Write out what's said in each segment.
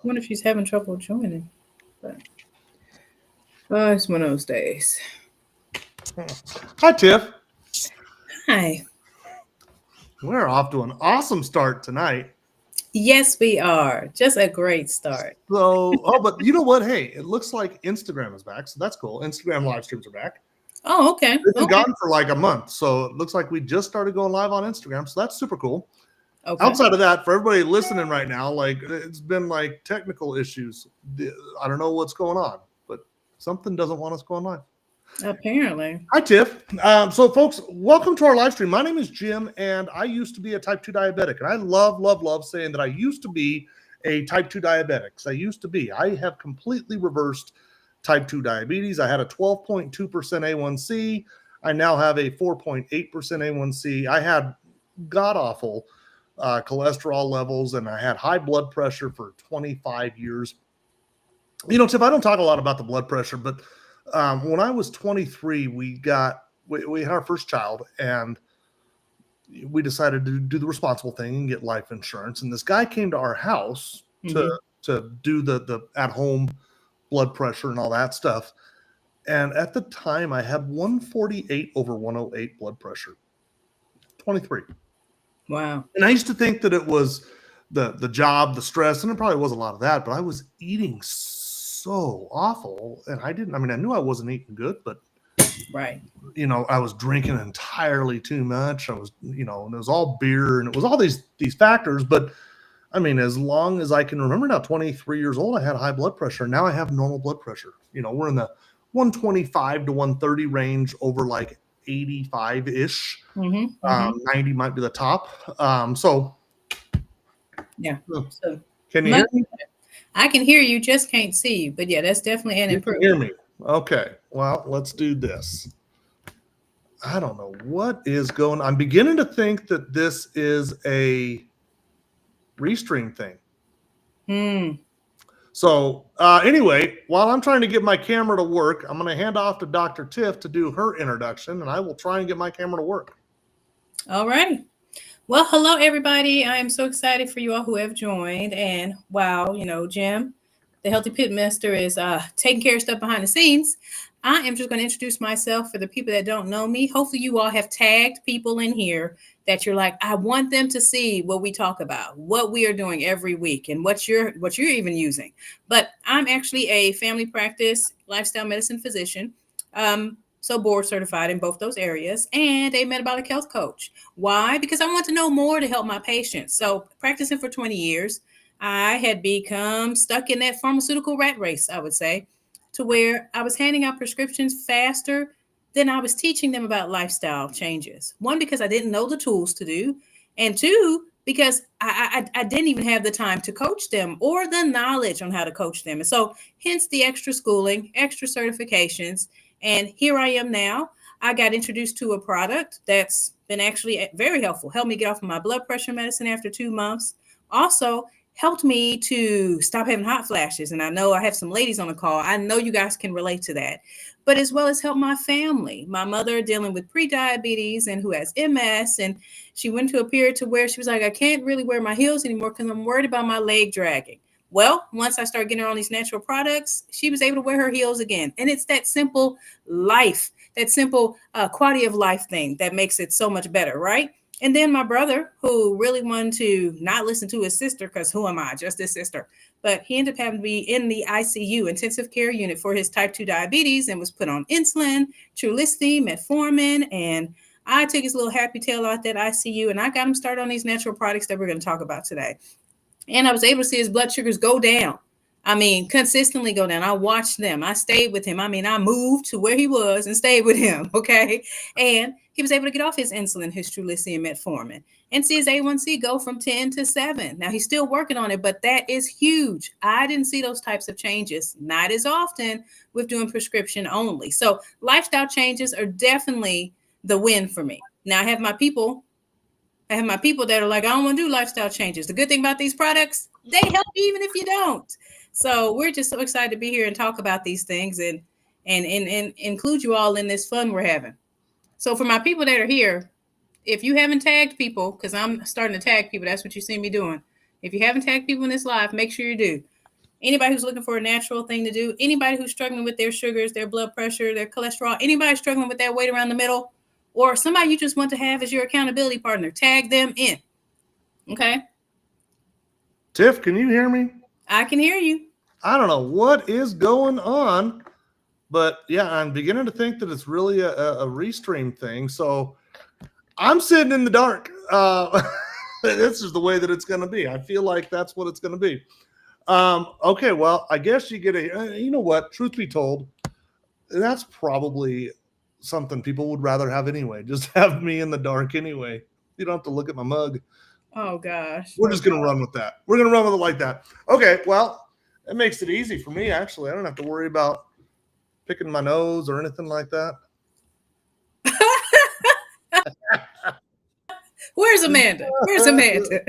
wonder if she's having trouble joining. But oh, it's one of those days. Hi, Tiff. Hi. We're off to an awesome start tonight. Yes, we are. Just a great start. But you know what? Hey, it looks like Instagram is back, so that's cool. Instagram live streams are back. Oh, okay. They've been Okay. gone for like a month, so it looks like we just started going live on Instagram, so that's super cool. Okay. Outside of that, for everybody listening right now, like it's been like technical issues. I don't know what's going on, but something doesn't want us going live. Apparently. Hi, Tiff. So, folks, welcome to our live stream. My name is Jim, and I used to be a type 2 diabetic. And I love saying that I used to be a type 2 diabetic. So I used to be. I have completely reversed type 2 diabetes. I had a 12.2% A1C. I now have a 4.8% A1C. I had god-awful cholesterol levels, and I had high blood pressure for 25 years. You know, Tiff, I don't talk a lot about the blood pressure, but when I was 23, we had our first child, and we decided to do the responsible thing and get life insurance. And this guy came to our house to do the at home blood pressure and all that stuff. And at the time, I had 148 over 108 blood pressure. 23. Wow. And I used to think that it was the job, the stress, and it probably was a lot of that. But I was eating so awful, and I knew I wasn't eating good, but Right. I was drinking entirely too much. I was, and it was all beer, and it was all these factors. But I mean, as long as I can remember now, 23 years old, I had high blood pressure. Now I have normal blood pressure. We're in the 125 to 130 range over like 85 ish. 90 might be the top. Yeah. So Can you hear me? I can hear you, just can't see you. But yeah, that's definitely an improvement. Hear me? Okay. Well, let's do this. I don't know what is going on. I'm beginning to think that this is a restream thing. So anyway, while I'm trying to get my camera to work, I'm going to hand off to Dr. Tiff to do her introduction, and I will try and get my camera to work. All righty. Well, hello, everybody. I am so excited for you all who have joined. And wow, Jim, the Healthy Pitmaster, is taking care of stuff behind the scenes. I am just going to introduce myself for the people that don't know me. Hopefully, you all have tagged people in here that you're like, I want them to see what we talk about, what we are doing every week, and what you're even using. But I'm actually a family practice lifestyle medicine physician. So board certified in both those areas, and a metabolic health coach. Why? Because I want to know more to help my patients. So practicing for 20 years, I had become stuck in that pharmaceutical rat race, I would say, to where I was handing out prescriptions faster than I was teaching them about lifestyle changes. One, because I didn't know the tools to do, and two, because I didn't even have the time to coach them or the knowledge on how to coach them. And so hence the extra schooling, extra certifications. And here I am now. I got introduced to a product that's been actually very helpful. Helped me get off of my blood pressure medicine after 2 months. Also, helped me to stop having hot flashes. And I know I have some ladies on the call. I know you guys can relate to that. But as well as help my family. My mother dealing with pre-diabetes and who has MS. And she went to a period to where she was like, I can't really wear my heels anymore because I'm worried about my leg dragging. Well, once I started getting her on these natural products, she was able to wear her heels again. And it's that simple life, that simple quality of life thing that makes it so much better, right? And then my brother, who really wanted to not listen to his sister, because who am I? Just his sister. But he ended up having to be in the ICU, intensive care unit, for his type 2 diabetes and was put on insulin, Trulicity, metformin, and I took his little happy tail out that ICU and I got him started on these natural products that we're going to talk about today. And I was able to see his blood sugars go down. I mean, consistently go down. I watched them. I stayed with him. I mean, I moved to where he was and stayed with him. Okay. And he was able to get off his insulin, his Trulicity and metformin, and see his A1C go from 10 to 7. Now he's still working on it, but that is huge. I didn't see those types of changes, not as often with doing prescription only. So lifestyle changes are definitely the win for me. Now I have my people that are like, I don't want to do lifestyle changes. The good thing about these products, they help you even if you don't. So we're just so excited to be here and talk about these things and include you all in this fun we're having. So for my people that are here, if you haven't tagged people, because I'm starting to tag people, that's what you see me doing. If you haven't tagged people in this live, make sure you do. Anybody who's looking for a natural thing to do, anybody who's struggling with their sugars, their blood pressure, their cholesterol, anybody struggling with that weight around the middle, or somebody you just want to have as your accountability partner, tag them in. Okay? Tiff, can you hear me? I can hear you. I don't know what is going on, but yeah, I'm beginning to think that it's really a restream thing. So I'm sitting in the dark. This is the way that it's going to be. I feel like that's what it's going to be. Okay, well, I guess you get you know what? Truth be told, that's probably something people would rather have anyway. Just have me in the dark anyway. You don't have to look at my mug. Oh gosh. We're just going to run with that. We're going to run with it like that. Okay, well, it makes it easy for me, actually. I don't have to worry about picking my nose or anything like that. Where's Amanda? Where's Amanda?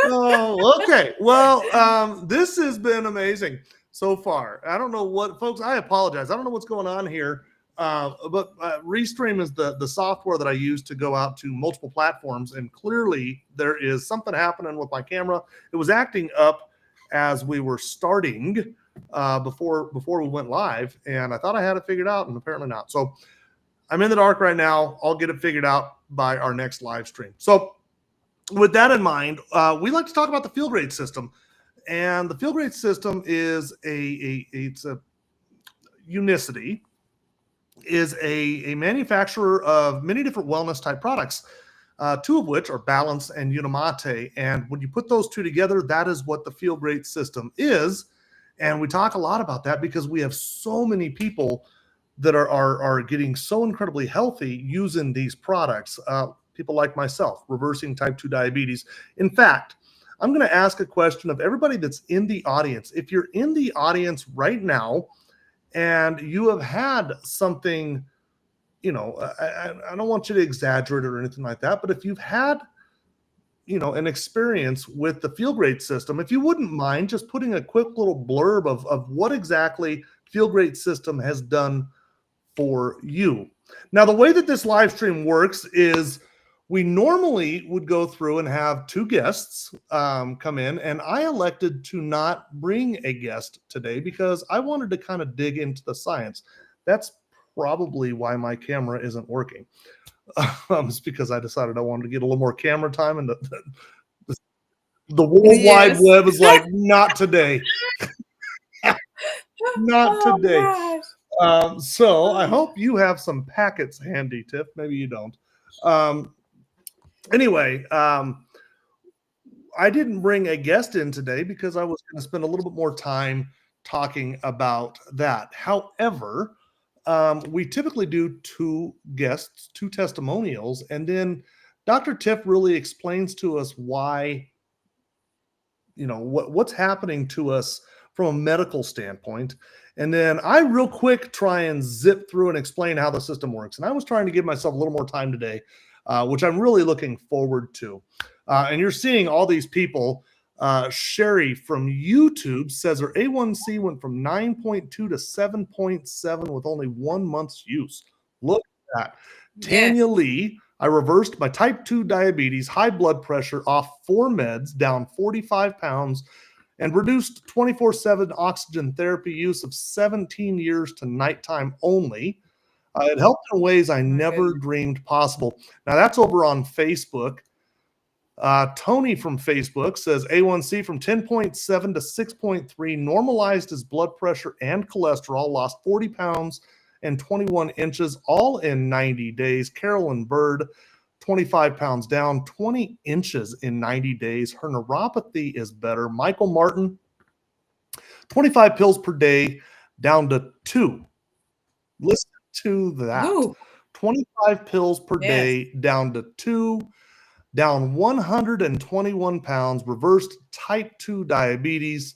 Oh, okay. Well, this has been amazing so far. I don't know what, folks, I apologize. I don't know what's going on here. But Restream is the software that I use to go out to multiple platforms. And clearly there is something happening with my camera. It was acting up as we were starting before we went live. And I thought I had it figured out, and apparently not. So I'm in the dark right now. I'll get it figured out by our next live stream. So with that in mind, we like to talk about the field grade system. And the field grade system is it's a Unicity is a manufacturer of many different wellness type products, two of which are Balance and Unimate. And when you put those two together, that is what the field grade system is. And we talk a lot about that because we have so many people that are getting so incredibly healthy using these products. People like myself, reversing type 2 diabetes. In fact, I'm going to ask a question of everybody that's in the audience. If you're in the audience right now and you have had something, you know, I don't want you to exaggerate or anything like that, but if you've had, you know, an experience with the field grade system, if you wouldn't mind just putting a quick little blurb of what exactly field grade system has done for you. Now, the way that this live stream works is we normally would go through and have two guests come in, and I elected to not bring a guest today because I wanted to kind of dig into the science. That's probably why my camera isn't working. It's because I decided I wanted to get a little more camera time, and the World Wide Web is like, not today. Not today. So I hope you have some packets handy, Tiff. Maybe you don't. Anyway, I didn't bring a guest in today because I was going to spend a little bit more time talking about that. However, we typically do two guests, two testimonials, and then Dr. Tiff really explains to us why, you know, what's happening to us from a medical standpoint. And then I real quick try and zip through and explain how the system works. And I was trying to give myself a little more time today, which I'm really looking forward to. And you're seeing all these people. Sherry from YouTube says her A1C went from 9.2 to 7.7 with only 1 month's use. Look at that. Tanya Lee, I reversed my type 2 diabetes, high blood pressure off 4 meds, down 45 pounds, and reduced 24/7 oxygen therapy use of 17 years to nighttime only. It helped in ways I never dreamed possible. Now, that's over on Facebook. Tony from Facebook says A1C from 10.7 to 6.3, normalized his blood pressure and cholesterol, lost 40 pounds and 21 inches, all in 90 days. Carolyn Bird, 25 pounds down, 20 inches in 90 days. Her neuropathy is better. Michael Martin, 25 pills per day, down to 2. Listen to that. Ooh. 25 pills per day, down to 2. Down 121 pounds, reversed type 2 diabetes.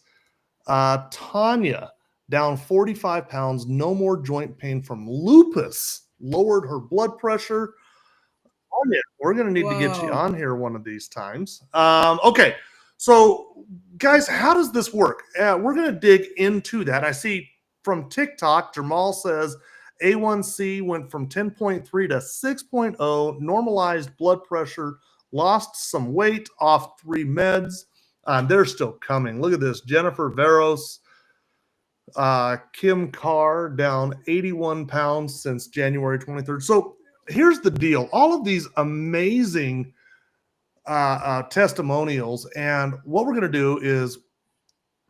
Tanya, down 45 pounds, no more joint pain from lupus, lowered her blood pressure. Tanya, we're going to need to get you on here one of these times. Okay, so guys, how does this work? We're going to dig into that. I see from TikTok, Jamal says A1C went from 10.3 to 6.0, normalized blood pressure, lost some weight off 3 meds. They're still coming. Look at this. Jennifer Veros, Kim Carr down 81 pounds since January 23rd. So here's the deal. All of these amazing testimonials. And what we're going to do is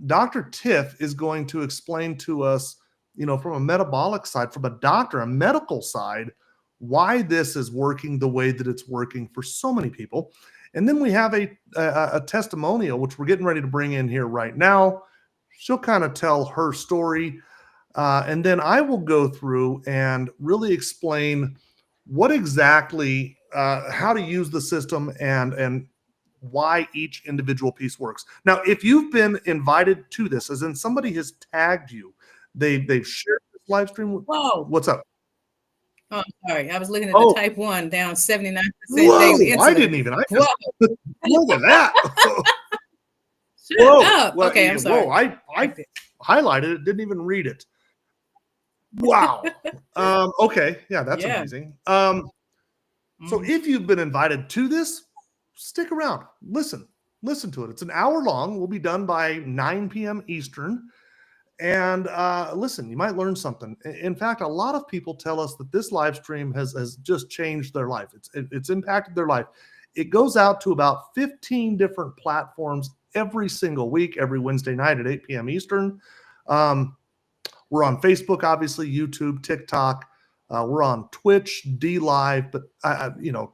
Dr. Tiff is going to explain to us, from a metabolic side, from a doctor, a medical side, why this is working the way that it's working for so many people. And then we have a testimonial, which we're getting ready to bring in here right now. She'll kind of tell her story. And then I will go through and really explain what exactly, how to use the system and why each individual piece works. Now, if you've been invited to this, as in somebody has tagged you, they've shared this live stream. Whoa. What's up? Oh, I'm sorry. I was looking at the type 1 down 79% daily insulin. I didn't even. Whoa. Look at that. Shut up. Okay, I'm sorry. Whoa, I highlighted it, didn't even read it. Wow. Okay. Yeah, that's amazing. So if you've been invited to this, stick around. Listen to it. It's an hour long. We'll be done by 9 p.m. Eastern. And listen, you might learn something. In fact, a lot of people tell us that this live stream has just changed their life. It's impacted their life. It goes out to about 15 different platforms every single week, every Wednesday night at 8 p.m. Eastern. We're on Facebook, obviously, YouTube, TikTok. We're on Twitch, D Live, but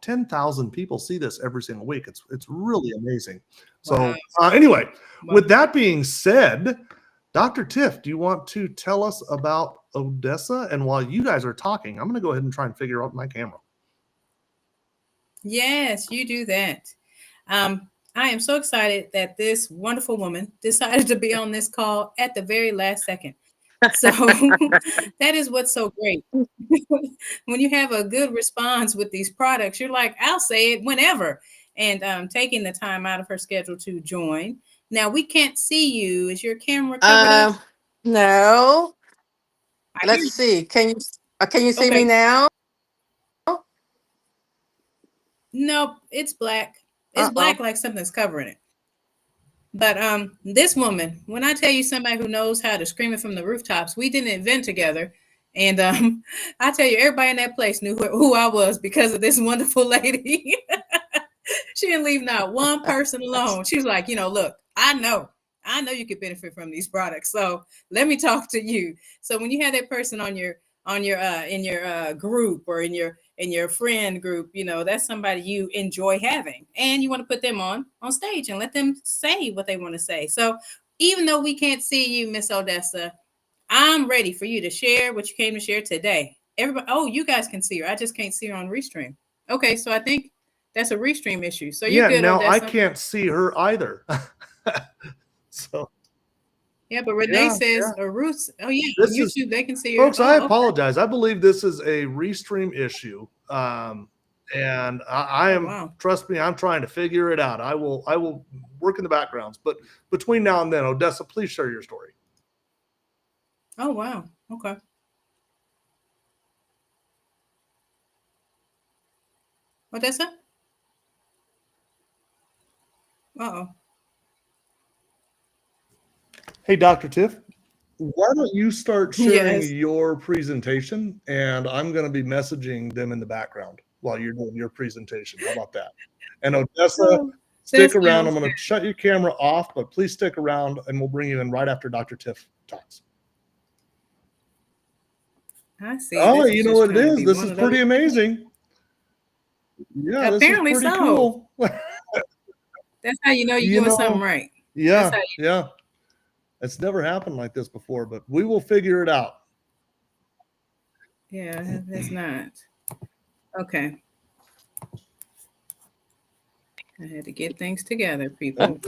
10,000 people see this every single week. It's really amazing. So anyway, with that being said, Dr. Tiff, do you want to tell us about Odessa? And while you guys are talking, I'm going to go ahead and try and figure out my camera. Yes, you do that. I am so excited that this wonderful woman decided to be on this call at the very last second. So that is what's so great. When you have a good response with these products, you're like, I'll say it whenever. And taking the time out of her schedule to join. Now, we can't see you. Is your camera covered up? No. Let's see. Can you see me now? Nope, it's black. It's black like something's covering it. But this woman, when I tell you somebody who knows how to scream it from the rooftops, we did an event together. And I tell you, everybody in that place knew who I was because of this wonderful lady. She didn't leave not one person alone. She was like, look, I know you could benefit from these products. So let me talk to you. So when you have that person in your group or in your friend group, that's somebody you enjoy having, and you want to put them on stage and let them say what they want to say. So even though we can't see you, Miss Odessa, I'm ready for you to share what you came to share today. Everybody, you guys can see her. I just can't see her on Restream. Okay, so I think that's a Restream issue. So you're good, now Odessa. I can't see her either. So yeah, but Renee says Ruth. Oh yeah, on YouTube they can see her. Folks, I apologize. I believe this is a Restream issue. And I am trust me, I'm trying to figure it out. I will work in the backgrounds, but between now and then, Odessa, please share your story. Oh wow. Okay. Odessa? Uh-oh. Hey, Dr. Tiff, why don't you start sharing your presentation, and I'm going to be messaging them in the background while you're doing your presentation. How about that? And Odessa, stick around. I'm going to shut your camera off, but please stick around, and we'll bring you in right after Dr. Tiff talks. I see. Oh, you know what it is? This is pretty amazing. Yeah, apparently this is pretty cool. That's how you know you're doing something right. Yeah, yeah. It's never happened like this before, but we will figure it out. Yeah, that's not. Okay. I had to get things together, people.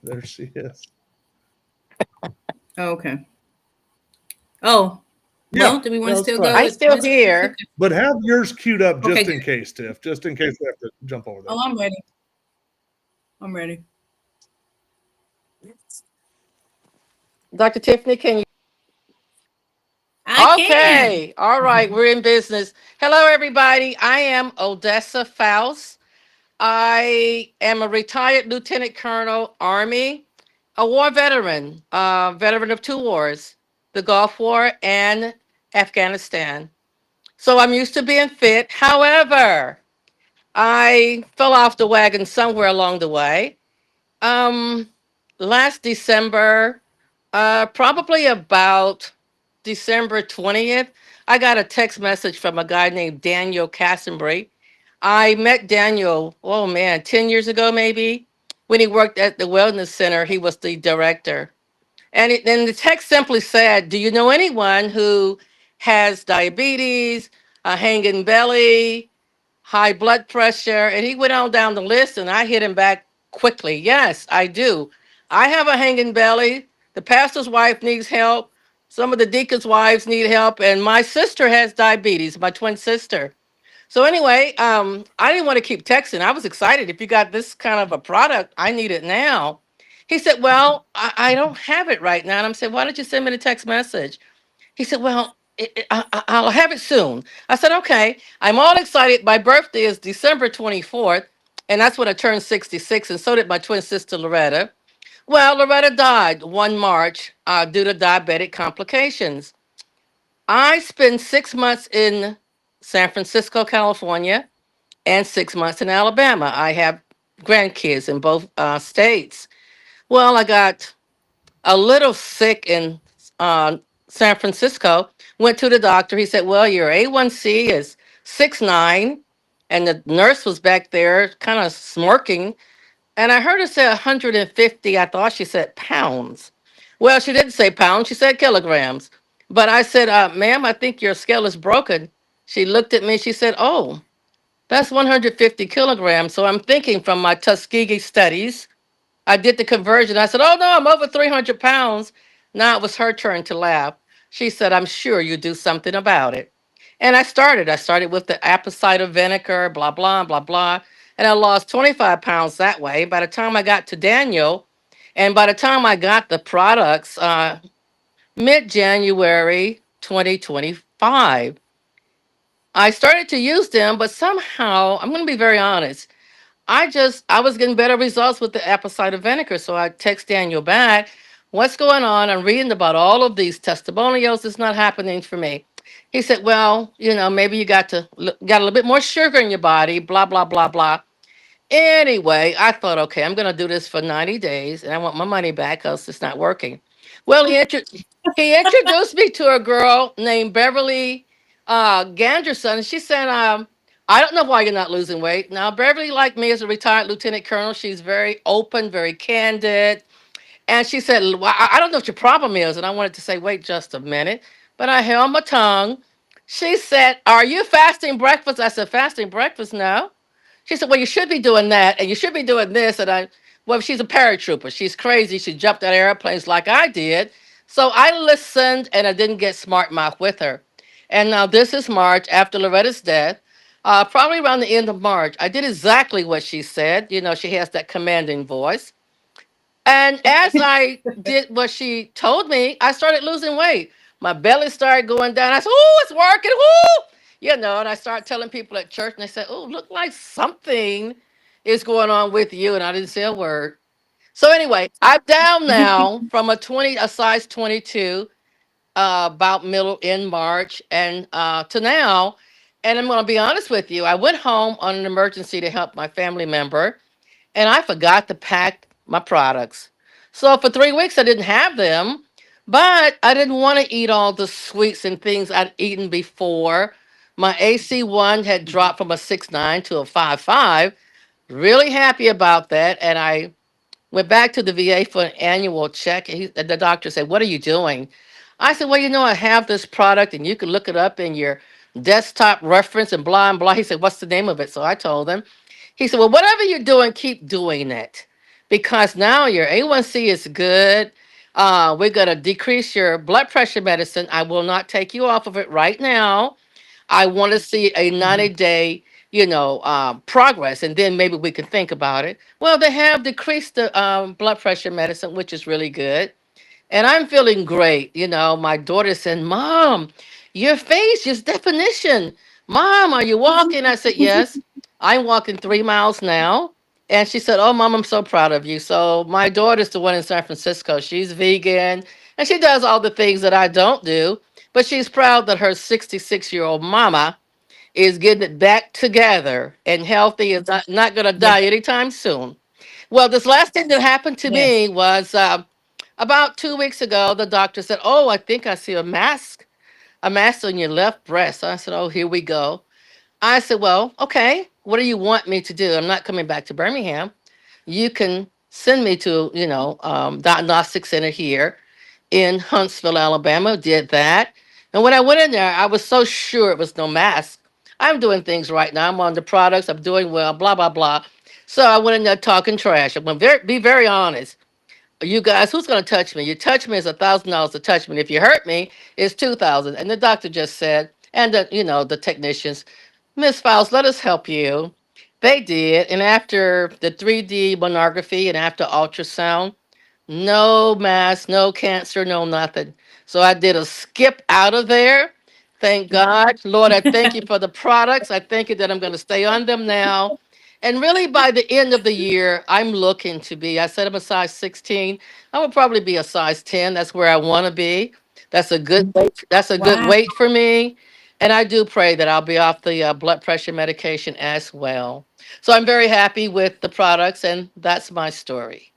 There she is. Okay. Oh, well, do we want to still go? I'm still here. But have yours queued up just in case, Tiff, just in case we have to jump over there. Oh, I'm ready. I'm ready. Dr. Tiffany, can you? Okay. All right. We're in business. Hello, everybody. I am Odessa Faust. I am a retired lieutenant colonel, Army, a war veteran, veteran of two wars, the Gulf War and Afghanistan. So I'm used to being fit. However, I fell off the wagon somewhere along the way. Um, Last December, probably about December 20th, I got a text message from a guy named Daniel Cassenbury. I met Daniel, oh man, 10 years ago maybe, when he worked at the Wellness Center. He was the director. And the text simply said, do you know anyone who has diabetes, a hanging belly, high blood pressure? And he went on down the list, and I hit him back quickly. Yes, I do. I have a hanging belly. The pastor's wife needs help. Some of the deacons' wives need help. And my sister has diabetes, my twin sister. So anyway, I didn't want to keep texting. I was excited. If you got this kind of a product, I need it now. He said, well, I don't have it right now. And I'm saying, why don't you send me the text message? He said, well, I'll have it soon. I said, okay. I'm all excited. My birthday is December 24th, and that's when I turned 66, and so did my twin sister, Loretta. Well, Loretta died 1 March due to diabetic complications. I spent 6 months in San Francisco, California, and 6 months in Alabama. I have grandkids in both states. Well, I got a little sick in uh, San Francisco. Went to the doctor. He said, well, your A1C is 6.9. And the nurse was back there kind of smirking. And I heard her say 150. I thought she said pounds. Well, she didn't say pounds. She said kilograms. But I said, ma'am, I think your scale is broken. She looked at me. She said, oh, that's 150 kilograms. So I'm thinking from my Tuskegee studies, I did the conversion. I said, oh no, I'm over 300 pounds. Now it was her turn to laugh. She said, I'm sure you do something about it. And I started. I started with the apple cider vinegar, blah, blah, blah, blah. And I lost 25 pounds that way. By the time I got to Daniel, and by the time I got the products, mid January 2025, I started to use them, but somehow, I'm going to be very honest, I was getting better results with the apple cider vinegar. So I text Daniel back, what's going on? I'm reading about all of these testimonials. It's not happening for me. He said, well, maybe you got a little bit more sugar in your body, blah, blah, blah, blah. Anyway, I thought, okay, I'm going to do this for 90 days and I want my money back because it's not working. Well, he introduced me to a girl named Beverly Ganderson. She said, I don't know why you're not losing weight. Now, Beverly, like me, is a retired lieutenant colonel. She's very open, very candid. And she said, well, I don't know what your problem is. And I wanted to say, wait just a minute. But I held my tongue. She said, are you fasting breakfast? I said, fasting breakfast? No. She said, well, you should be doing that. And you should be doing this. Well, she's a paratrooper. She's crazy. She jumped out of airplanes like I did. So I listened and I didn't get smart mouth with her. And now this is March after Loretta's death. Probably around the end of March, I did exactly what she said. She has that commanding voice. And as I did what she told me, I started losing weight. My belly started going down. I said, "Oh, it's working!" Woo! And I started telling people at church, and they said, "Oh, look like something is going on with you." And I didn't say a word. So anyway, I'm down now from a size 22, about middle in March, and to now. And I'm going to be honest with you. I went home on an emergency to help my family member, and I forgot to pack my products. So for 3 weeks, I didn't have them, but I didn't want to eat all the sweets and things I'd eaten before. My AC1 had dropped from a 6.9 to a 5.5. Really happy about that. And I went back to the VA for an annual check. And the doctor said, what are you doing? I said, well, I have this product and you can look it up in your desktop reference and blah and blah. He said, what's the name of it? So I told him. He said, well, whatever you're doing, keep doing it because now your A1C is good. We're going to decrease your blood pressure medicine. I will not take you off of it right now. I want to see a Mhm. 90-day, progress, and then maybe we can think about it. Well, they have decreased the blood pressure medicine, which is really good. And I'm feeling great. My daughter said, Mom, your face, your definition. Mom, are you walking? I said, yes. I'm walking 3 miles now. And she said, "Oh, Mom, I'm so proud of you." So my daughter's the one in San Francisco. She's vegan and she does all the things that I don't do. But she's proud that her 66-year-old mama is getting it back together and healthy, is not going to Yes, die anytime soon. Well, this last thing that happened to yes. me was about 2 weeks ago. The doctor said, "Oh, I think I see a mass on your left breast." I said, "Oh, here we go." I said, "Well, okay. What do you want me to do? I'm not coming back to Birmingham. You can send me to, diagnostic center here in Huntsville, Alabama." Did that. And when I went in there, I was so sure it was no mask. I'm doing things right now. I'm on the products. I'm doing well, blah, blah, blah. So I went in there talking trash. I'm going to be very honest. You guys, who's going to touch me? You touch me, it's $1,000 to touch me. And if you hurt me, it's 2,000. And the doctor just said, and the technicians, "Miss Files, let us help you." They did. And after the 3D monography and after ultrasound, no mass, no cancer, no nothing. So I did a skip out of there. Thank God. Lord, I thank you for the products. I thank you that I'm going to stay on them now. And really, by the end of the year, I'm looking to be, I said I'm a size 16. I would probably be a size 10. That's where I want to be. That's a good weight. That's a good Wow. weight for me. And I do pray that I'll be off the blood pressure medication as well. So I'm very happy with the products, and that's my story.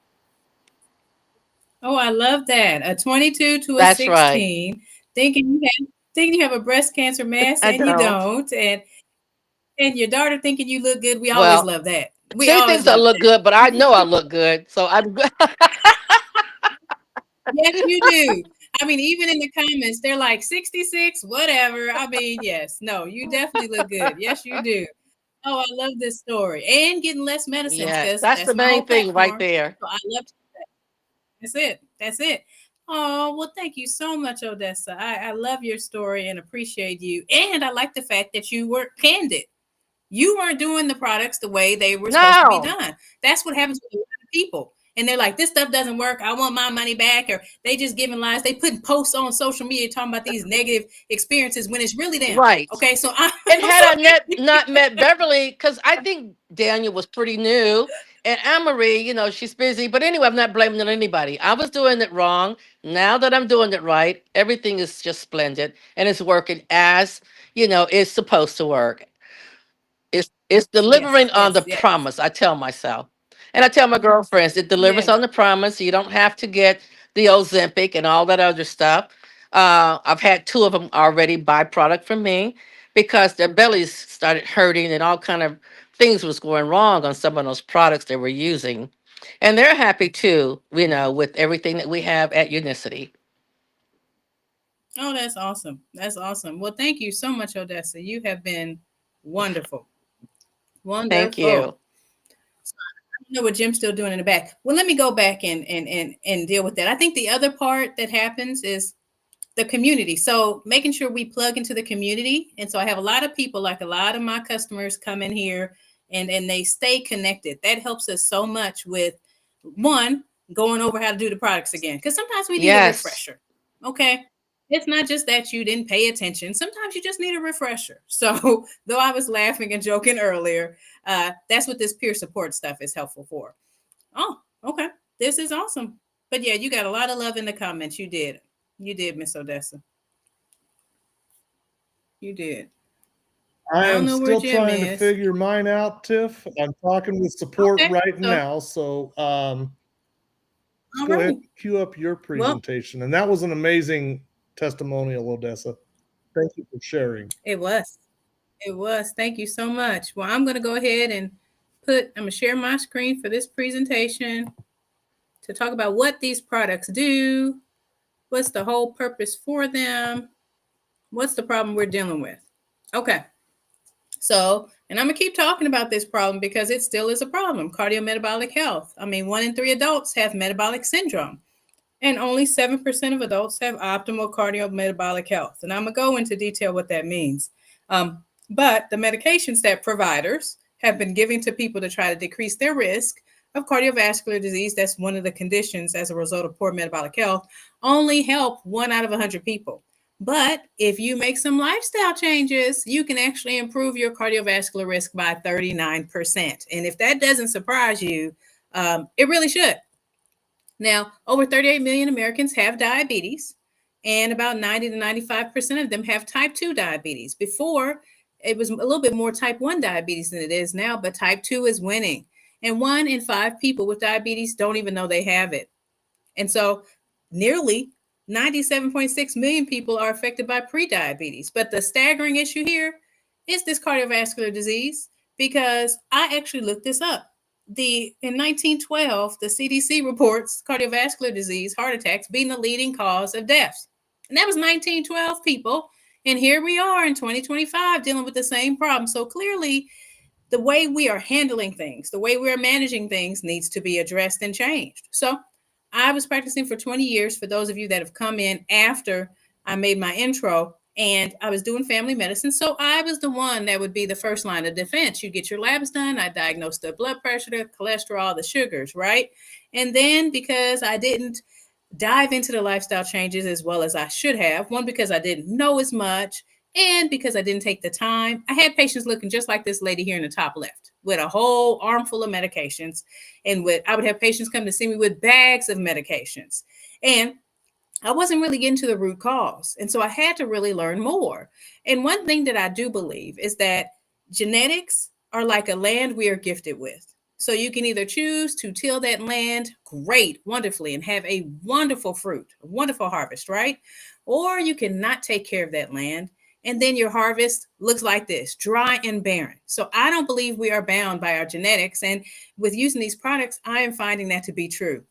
Oh, I love that. A 22 to a That's right. 16, thinking you have a breast cancer mass I and you don't. don't, and your daughter thinking you look good. We always Well, love that. We she always thinks I love look that. good, but I know I look good. So I'm good. Yes, you do. I mean, even in the comments, they're like 66, whatever. I mean, yes, no, you definitely look good. Yes, you do. Oh, I love this story. And getting less medicines Yes, because that's the that's my main whole thing right platform. there. So I love that. That's it. That's it. Oh, well, thank you so much, Odessa. I love your story and appreciate you. And I like the fact that you were candid. You weren't doing the products the way they were supposed to be No, done. That's what happens with a lot of people. And they're like, this stuff doesn't work. I want my money back. Or they just giving lies. They putting posts on social media talking about these negative experiences when it's really them. right. Okay, so And I'm had I sorry. not met Beverly, because I think Daniel was pretty new, and Anne-Marie, she's busy. But anyway, I'm not blaming it on anybody. I was doing it wrong. Now that I'm doing it right, everything is just splendid, and it's working as it's supposed to work. It's Yes, delivering on yes, the yes, promise. I tell myself, and I tell my girlfriends, it delivers yes. on the promise. You don't have to get the Ozempic and all that other stuff. I've had two of them already buy product from me because their bellies started hurting and all kind of things was going wrong on some of those products they were using, and they're happy too. With everything that we have at Unicity. Oh, that's awesome. That's awesome. Well, thank you so much, Odessa. You have been wonderful. Thank Wonderful. you. I don't know what Jim's still doing in the back. Well, let me go back and deal with that. I think the other part that happens is the community. So making sure we plug into the community. And so I have a lot of people, like a lot of my customers come in here and they stay connected. That helps us so much with one, going over how to do the products again. Because sometimes we need a Yes. refresher. Okay. It's not just that you didn't pay attention. Sometimes you just need a refresher. So though I was laughing and joking earlier, that's what this peer support stuff is helpful for. Oh, okay. This is awesome. But yeah, you got a lot of love in the comments. You did. You did, Miss Odessa. You did. I I don't am know where still Jim trying to is. figure mine out, Tiff. I'm talking with support Okay. right So, now. So let's all go ahead right. and cue up your Well, presentation. And that was an amazing testimonial, Odessa. Thank you for sharing. it was. It was. Thank you so much. Well, I'm going to go ahead and I'm going to share my screen for this presentation to talk about what these products do, what's the whole purpose for them, what's the problem we're dealing with. Okay. So, and I'm going to keep talking about this problem because it still is a problem cardiometabolic health. I mean, 1 in 3 adults have metabolic syndrome, and only 7% of adults have optimal cardiometabolic health. And I'm going to go into detail what that means. But the medications that providers have been giving to people to try to decrease their risk of cardiovascular disease, that's one of the conditions as a result of poor metabolic health, only help 1 out of 100 people. But if you make some lifestyle changes, you can actually improve your cardiovascular risk by 39%. And if that doesn't surprise you, it really should. Now, over 38 million Americans have diabetes, and about 90 to 95% of them have type 2 diabetes. Before, it was a little bit more type 1 diabetes than it is now, but type 2 is winning. And 1 in 5 people with diabetes don't even know they have it. And so, nearly 97.6 million people are affected by prediabetes. But the staggering issue here is this cardiovascular disease, because I actually looked this up. In 1912, the CDC reports cardiovascular disease, heart attacks, being the leading cause of deaths. And that was 1912, people. And here we are in 2025 dealing with the same problem. So clearly, the way we are handling things, the way we are managing things needs to be addressed and changed. So I was practicing for 20 years, for those of you that have come in after I made my intro, and I was doing family medicine. So I was the one that would be the first line of defense. You get your labs done, I diagnose the blood pressure, the cholesterol, the sugars, right? And then because I didn't dive into the lifestyle changes as well as I should have, one, because I didn't know as much, and because I didn't take the time, I had patients looking just like this lady here in the top left with a whole armful of medications. And I would have patients come to see me with bags of medications. And I wasn't really getting to the root cause. And so I had to really learn more. And one thing that I do believe is that genetics are like a land we are gifted with. So you can either choose to till that land great, wonderfully, and have a wonderful fruit, a wonderful harvest, right? Or you can not take care of that land, and then your harvest looks like this, dry and barren. So I don't believe we are bound by our genetics. And with using these products, I am finding that to be true.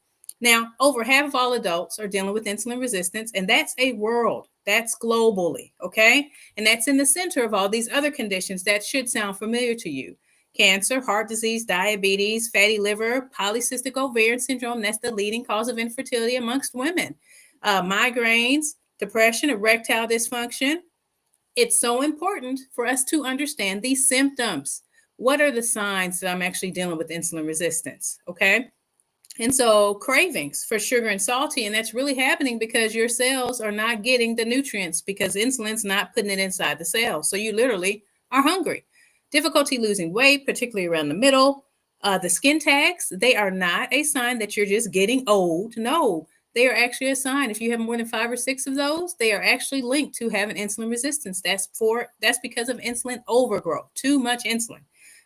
Now, over half of all adults are dealing with insulin resistance, and that's a world. That's globally, okay? And that's in the center of all these other conditions that should sound familiar to you: cancer, heart disease, diabetes, fatty liver, polycystic ovarian syndrome. That's the leading cause of infertility amongst women. Migraines, depression, erectile dysfunction. It's so important for us to understand these symptoms. What are the signs that I'm actually dealing with insulin resistance? Okay. And so cravings for sugar and salty, and that's really happening because your cells are not getting the nutrients because insulin's not putting it inside the cell. So you literally are hungry. Difficulty losing weight, particularly around the middle. The skin tags, they are not a sign that you're just getting old. No, they are actually a sign. If you have more than 5 or 6 of those, they are actually linked to having insulin resistance. That's because of insulin overgrowth, too much insulin.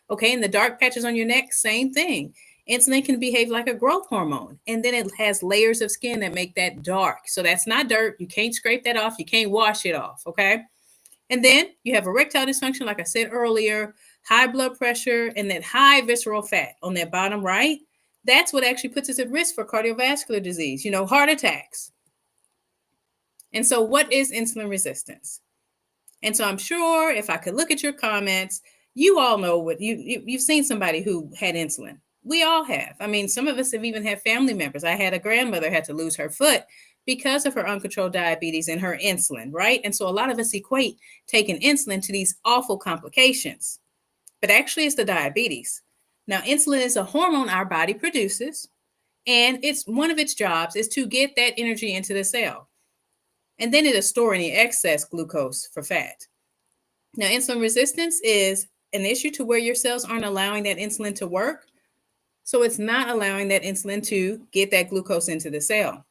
Okay, and the dark patches on your neck, same thing. Insulin can behave like a growth hormone, and then it has layers of skin that make that dark. So that's not dirt. You can't scrape that off. You can't wash it off. Okay. And then you have erectile dysfunction, like I said earlier, high blood pressure, and that high visceral fat on that bottom right. That's what actually puts us at risk for cardiovascular disease, heart attacks. And so, what is insulin resistance? And so, I'm sure if I could look at your comments, you all know what you've seen somebody who had insulin. We all have. I mean, some of us have even had family members. I had a grandmother had to lose her foot because of her uncontrolled diabetes and her insulin, right? And so a lot of us equate taking insulin to these awful complications. But actually, it's the diabetes. Now, insulin is a hormone our body produces, and it's one of its jobs is to get that energy into the cell. And then it'll store any excess glucose for fat. Now, insulin resistance is an issue to where your cells aren't allowing that insulin to work. So it's not allowing that insulin to get that glucose into the cell.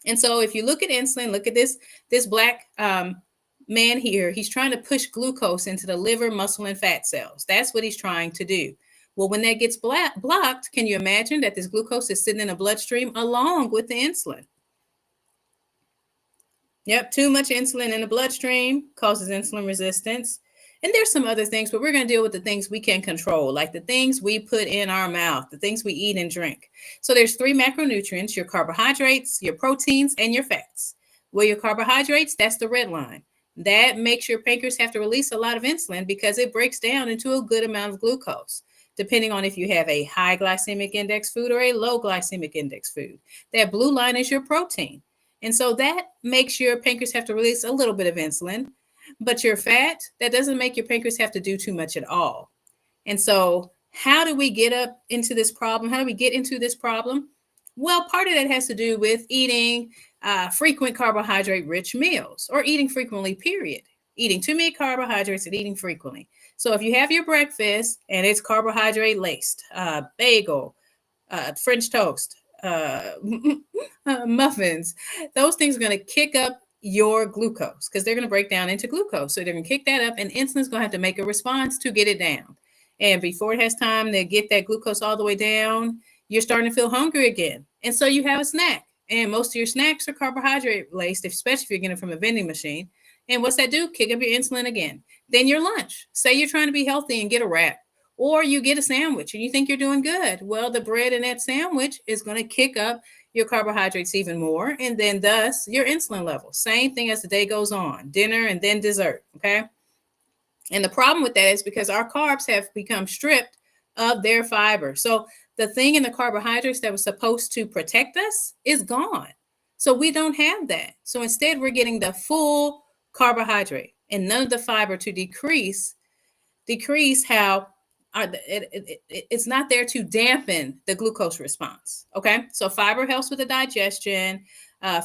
And so if you look at insulin, look at this black man here. He's trying to push glucose into the liver, muscle, and fat cells. That's what he's trying to do. Well, when that gets blocked, can you imagine that this glucose is sitting in the bloodstream along with the insulin? Yep, too much insulin in the bloodstream causes insulin resistance. And there's some other things, but we're going to deal with the things we can control, like the things we put in our mouth, the things we eat and drink. So there's 3 macronutrients: your carbohydrates, your proteins, and your fats. Well, your carbohydrates, that's the red line. That makes your pancreas have to release a lot of insulin because it breaks down into a good amount of glucose, depending on if you have a high glycemic index food or a low glycemic index food. That blue line is your protein. And so that makes your pancreas have to release a little bit of insulin. But your fat, that doesn't make your pancreas have to do too much at all. And so how do we get up into this problem? How do we get into this problem? Well, part of that has to do with eating frequent carbohydrate rich meals or eating frequently, period. Eating too many carbohydrates and eating frequently. So if you have your breakfast and it's carbohydrate laced, bagel, French toast, muffins, those things are going to kick up your glucose because they're going to break down into glucose. So they're going to kick that up, and insulin's going to have to make a response to get it down. And before it has time to get that glucose all the way down, you're starting to feel hungry again. And so you have a snack. And most of your snacks are carbohydrate laced, especially if you're getting it from a vending machine. And what's that do? Kick up your insulin again. Then your lunch. Say you're trying to be healthy and get a wrap, or you get a sandwich and you think you're doing good. Well, the bread in that sandwich is going to kick up your carbohydrates even more, and then thus your insulin level. Same thing as the day goes on, dinner and then dessert. Okay. And the problem with that is because our carbs have become stripped of their fiber. So the thing in the carbohydrates that was supposed to protect us is gone. So we don't have that. So instead, we're getting the full carbohydrate and none of the fiber to decrease how it's not there to dampen the glucose response. Okay. So fiber helps with the digestion.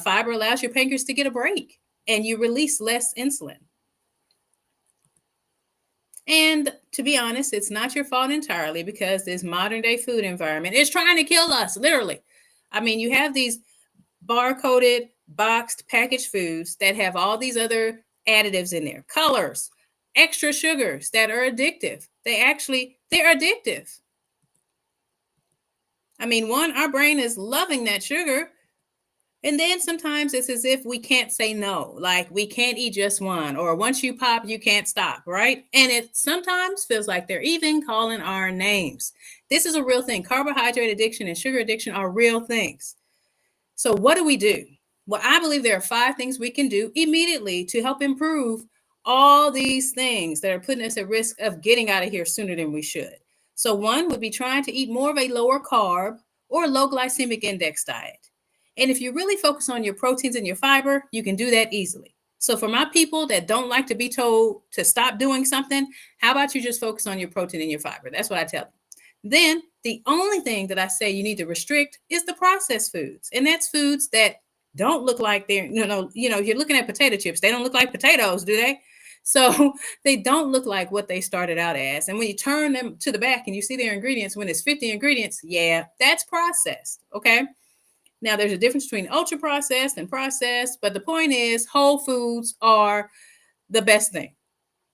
Fiber allows your pancreas to get a break and you release less insulin. And to be honest, it's not your fault entirely because this modern day food environment is trying to kill us, literally. I mean, you have these barcoded, boxed, packaged foods that have all these other additives in there, colors, extra sugars that are addictive. They're addictive. I mean, our brain is loving that sugar. And then sometimes it's as if we can't say no, like we can't eat just one, or once you pop, you can't stop, right? And it sometimes feels like they're even calling our names. This is a real thing. Carbohydrate addiction and sugar addiction are real things. So what do? Well, I believe there are 5 things we can do immediately to help improve all these things that are putting us at risk of getting out of here sooner than we should. So one would be trying to eat more of a lower carb or low glycemic index diet. And if you really focus on your proteins and your fiber, you can do that easily. So for my people that don't like to be told to stop doing something, how about you just focus on your protein and your fiber? That's what I tell them. Then the only thing that I say you need to restrict is the processed foods. And that's foods that don't look like they're, you're looking at potato chips. They don't look like potatoes, do they? So they don't look like what they started out as. And when you turn them to the back and you see their ingredients, when it's 50 ingredients, yeah, that's processed. Okay. Now, there's a difference between ultra processed and processed, but the point is whole foods are the best thing.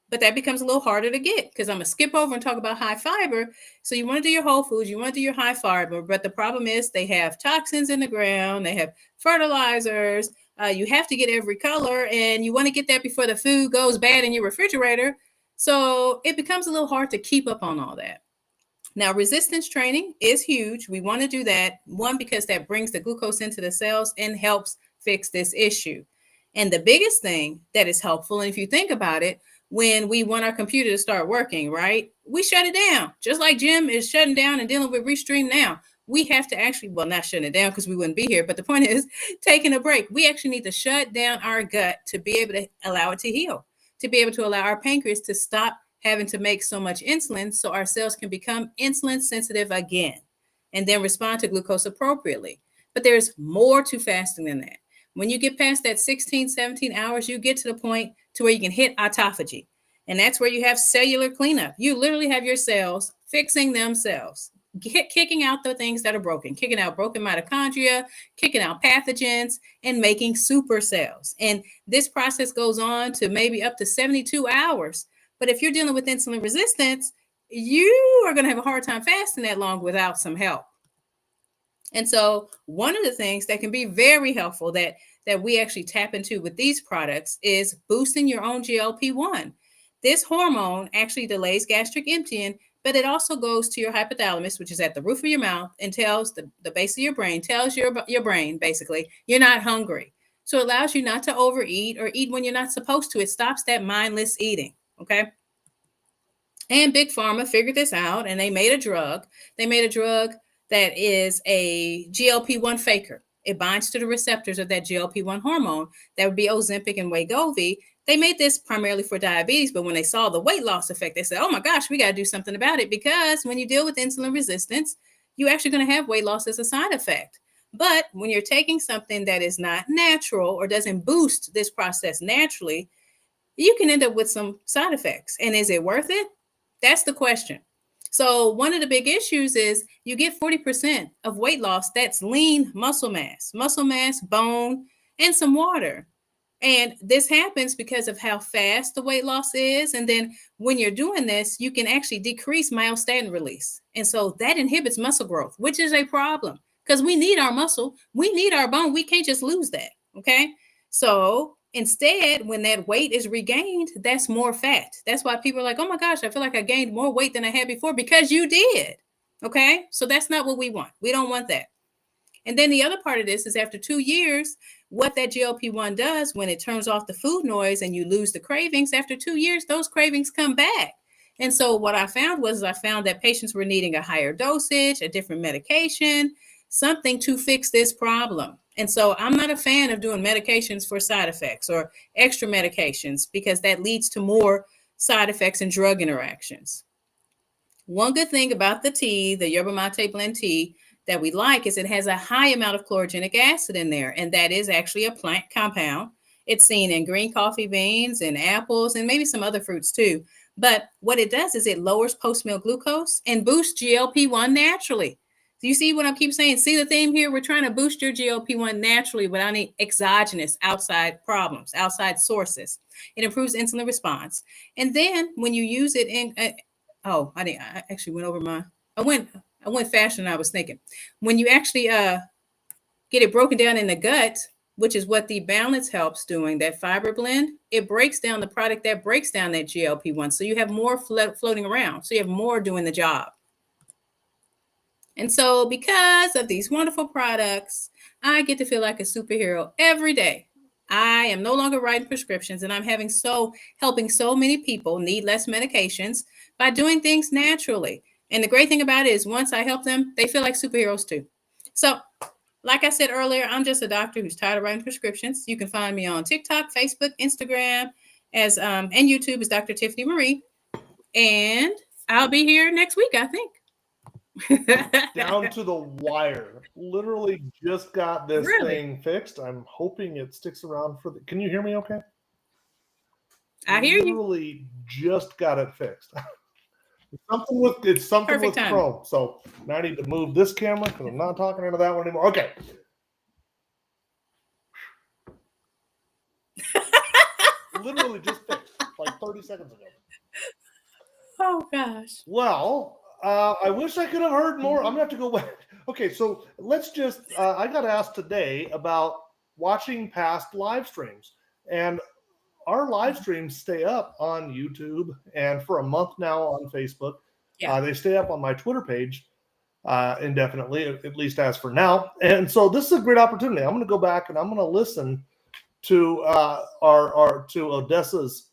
But that becomes a little harder to get because I'm going to skip over and talk about high fiber. So you want to do your whole foods, you want to do your high fiber, but the problem is they have toxins in the ground, they have fertilizers, you have to get every color, and you want to get that before the food goes bad in your refrigerator. So it becomes a little hard to keep up on all that. Now, resistance training is huge. We want to do that. One, because that brings the glucose into the cells and helps fix this issue. And the biggest thing that is helpful, and if you think about it, when we want our computer to start working, right, we shut it down. Just like Jim is shutting down and dealing with Restream now. We have to actually, well, not shutting it down because we wouldn't be here, but the point is taking a break. We actually need to shut down our gut to be able to allow it to heal, to be able to allow our pancreas to stop having to make so much insulin so our cells can become insulin sensitive again and then respond to glucose appropriately. But there's more to fasting than that. When you get past that 16, 17 hours, you get to the point to where you can hit autophagy. And that's where you have cellular cleanup. You literally have your cells fixing themselves, kicking out the things that are broken, kicking out broken mitochondria, kicking out pathogens, and making super cells. And this process goes on to maybe up to 72 hours. But if you're dealing with insulin resistance, you are going to have a hard time fasting that long without some help. And so one of the things that can be very helpful that we actually tap into with these products is boosting your own GLP-1. This hormone actually delays gastric emptying, but it also goes to your hypothalamus, which is at the roof of your mouth, and tells the base of your brain, tells your brain, basically, you're not hungry. So it allows you not to overeat or eat when you're not supposed to. It stops that mindless eating. Okay. And Big Pharma figured this out and they made a drug. They made a drug that is a GLP-1 faker. It binds to the receptors of that GLP-1 hormone. That would be Ozempic and Wegovy. They made this primarily for diabetes, but when they saw the weight loss effect, they said, oh my gosh, we got to do something about it because when you deal with insulin resistance, you're actually going to have weight loss as a side effect. But when you're taking something that is not natural or doesn't boost this process naturally, you can end up with some side effects. And is it worth it? That's the question. So, one of the big issues is you get 40% of weight loss that's lean muscle mass, bone, and some water. And this happens because of how fast the weight loss is. And then when you're doing this, you can actually decrease myostatin release. And so that inhibits muscle growth, which is a problem because we need our muscle, we need our bone. We can't just lose that. Okay. So instead, when that weight is regained, that's more fat. That's why people are like, oh my gosh, I feel like I gained more weight than I had before because you did. Okay. So that's not what we want. We don't want that. And then the other part of this is after 2 years, what that GLP-1 does when it turns off the food noise and you lose the cravings, after 2 years, those cravings come back. And so what I found was I found that patients were needing a higher dosage, a different medication, something to fix this problem. And so I'm not a fan of doing medications for side effects or extra medications because that leads to more side effects and drug interactions. One good thing about the tea, the yerba mate blend tea, that we like is it has a high amount of chlorogenic acid in there, and that is actually a plant compound. It's seen in green coffee beans and apples and maybe some other fruits too. But what it does is it lowers post-meal glucose and boosts GLP-1 naturally. Do you see what I keep saying? See the theme here? We're trying to boost your GLP-1 naturally without any exogenous outside problems, outside sources. It improves insulin response. And then when you use it in, I actually went over my, I went faster than I was thinking. When you actually get it broken down in the gut, which is what the balance helps doing, that fiber blend, it breaks down the product that breaks down that GLP-1. So you have more floating around. So you have more doing the job. And so because of these wonderful products, I get to feel like a superhero every day. I am no longer writing prescriptions and I'm helping so many people need less medications by doing things naturally. And the great thing about it is once I help them, they feel like superheroes too. So, like I said earlier, I'm just a doctor who's tired of writing prescriptions. You can find me on TikTok, Facebook, Instagram, and YouTube as Dr. Tiffany Marie. And I'll be here next week, I think. Down to the wire. Literally just got this thing fixed. I'm hoping it sticks around for the. Can you hear me okay? I hear you. Literally just got it fixed. It's something with Chrome. So now I need to move this camera because I'm not talking into that one anymore. Okay. Literally just fixed like 30 seconds ago. Oh gosh. Well, I wish I could have heard more. I'm gonna have to go back. Okay, so let's just. I got asked today about watching past live streams, and our live streams stay up on YouTube and for a month now on Facebook. Yeah. They stay up on my Twitter page indefinitely, at least as for now. And so this is a great opportunity. I'm going to go back and I'm going to listen to to Odessa's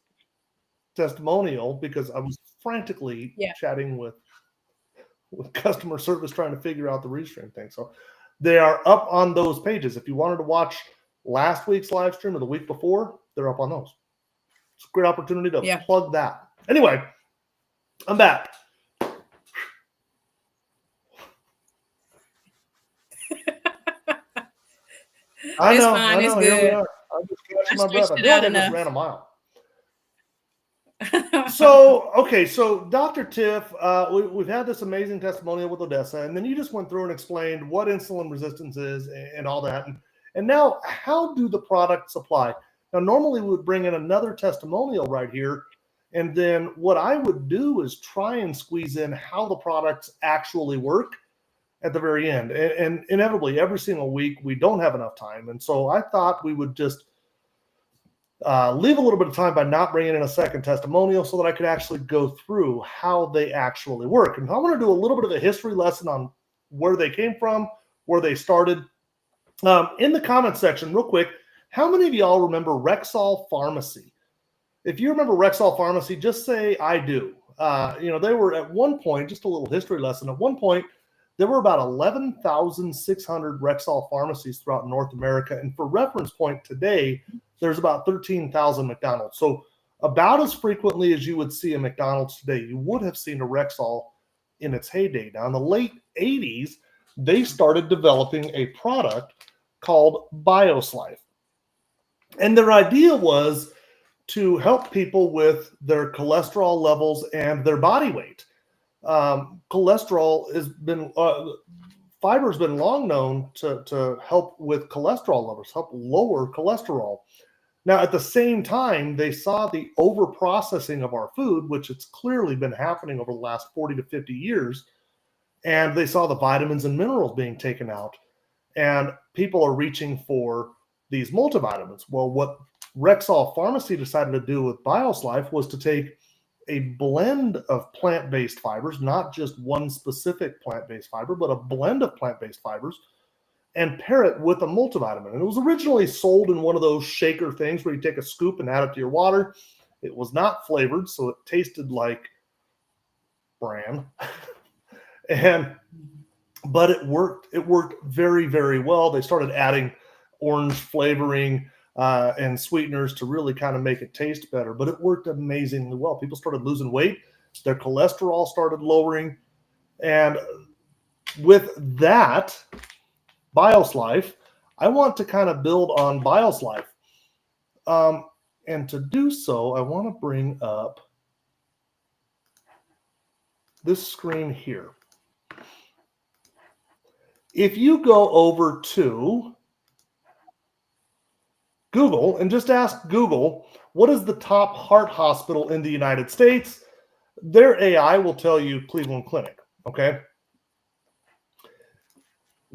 testimonial because I was frantically chatting with customer service trying to figure out the restream thing. So they are up on those pages. If you wanted to watch last week's live stream or the week before, they're up on those. It's a great opportunity to plug that. Anyway, I'm back. I know. Here we are. I'm just catching my breath. I feel like I just ran a mile. So Dr. Tiff, we've had this amazing testimonial with Odessa, and then you just went through and explained what insulin resistance is and all that. And now, how do the products apply? Now, normally we would bring in another testimonial right here, and then what I would do is try and squeeze in how the products actually work at the very end. And inevitably, every single week, we don't have enough time. And so I thought we would just leave a little bit of time by not bringing in a second testimonial so that I could actually go through how they actually work. And I want to do a little bit of a history lesson on where they came from, where they started. In the comments section, real quick, how many of y'all remember Rexall Pharmacy? If you remember Rexall Pharmacy, just say, I do. They were at one point, just a little history lesson, at one point, there were about 11,600 Rexall pharmacies throughout North America. And for reference point today, there's about 13,000 McDonald's. So about as frequently as you would see a McDonald's today, you would have seen a Rexall in its heyday. Now, in the late 80s, they started developing a product called BioSlife. And their idea was to help people with their cholesterol levels and their body weight. Cholesterol has been, fiber has been long known to help with cholesterol levels, help lower cholesterol. Now, at the same time, they saw the overprocessing of our food, which it's clearly been happening over the last 40 to 50 years. And they saw the vitamins and minerals being taken out. And people are reaching for these multivitamins. Well, what Rexall Pharmacy decided to do with BioSlife was to take a blend of plant-based fibers, not just one specific plant-based fiber, but a blend of plant-based fibers, and pair it with a multivitamin. And it was originally sold in one of those shaker things where you take a scoop and add it to your water. It was not flavored, so it tasted like bran. But it worked. It worked very, very well. They started adding orange flavoring and sweeteners to really kind of make it taste better. But it worked amazingly well. People started losing weight. Their cholesterol started lowering. And with that, BioSlife, I want to kind of build on BioSlife. And to do so, I want to bring up this screen here. If you go over to Google and just ask Google, what is the top heart hospital in the United States? Their AI will tell you Cleveland Clinic, okay?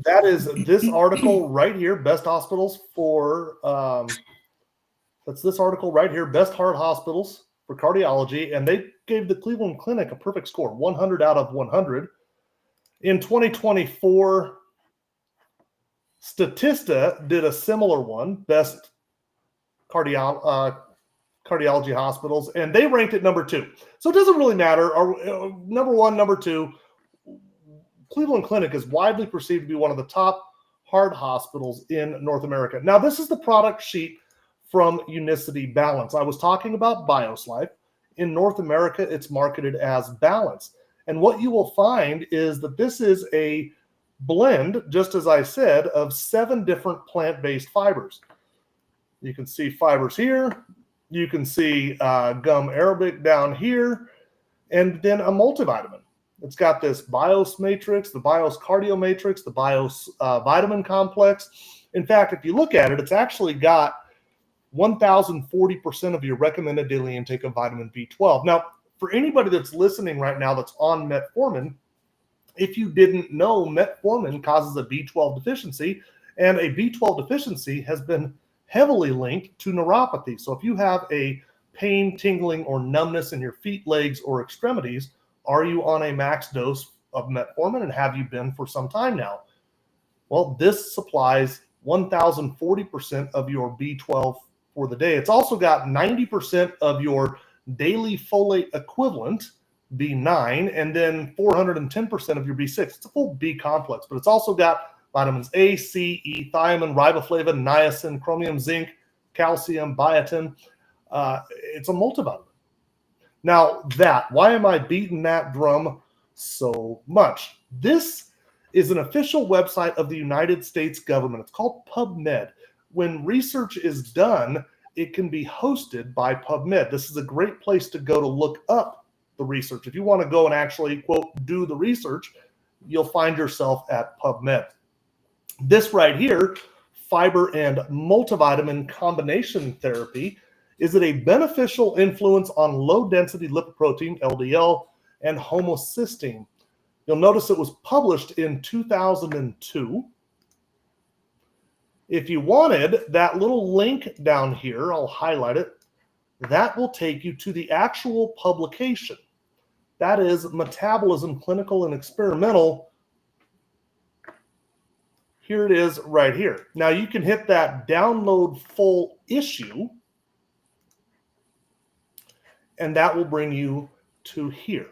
That is this article right here, best hospitals for, that's this article right here, best heart hospitals for cardiology, and they gave the Cleveland Clinic a perfect score, 100 out of 100. In 2024, Statista did a similar one, best cardiology hospitals, and they ranked it number 2. So it doesn't really matter. Number 1, number 2, Cleveland Clinic is widely perceived to be one of the top heart hospitals in North America. Now, this is the product sheet from Unicity Balance. I was talking about BioSlife. In North America, it's marketed as Balance. And what you will find is that this is a blend, just as I said, of 7 different plant-based fibers. You can see fibers here. You can see gum arabic down here, and then a multivitamin. It's got this BIOS matrix, the BIOS cardio matrix, the BIOS vitamin complex. In fact, if you look at it, it's actually got 1,040% of your recommended daily intake of vitamin B12. Now, for anybody that's listening right now that's on metformin, if you didn't know, metformin causes a B12 deficiency, and a B12 deficiency has been heavily linked to neuropathy. So if you have a pain, tingling, or numbness in your feet, legs, or extremities, are you on a max dose of metformin, and have you been for some time now? Well, this supplies 1,040% of your B12 for the day. It's also got 90% of your daily folate equivalent, B9, and then 410% of your B6. It's a full B complex, but it's also got vitamins A, C, E, thiamine, riboflavin, niacin, chromium, zinc, calcium, biotin. It's a multivitamin. Now why am I beating that drum so much? This is an official website of the United States government. It's called PubMed. When research is done, it can be hosted by PubMed. This is a great place to go to look up the research. If you want to go and actually, quote, do the research, you'll find yourself at PubMed. This right here, fiber and multivitamin combination therapy, is it a beneficial influence on low-density lipoprotein, LDL, and homocysteine? You'll notice it was published in 2002. If you wanted that little link down here, I'll highlight it. That will take you to the actual publication. That is Metabolism, Clinical and Experimental. Here it is right here. Now you can hit that download full issue, and that will bring you to here.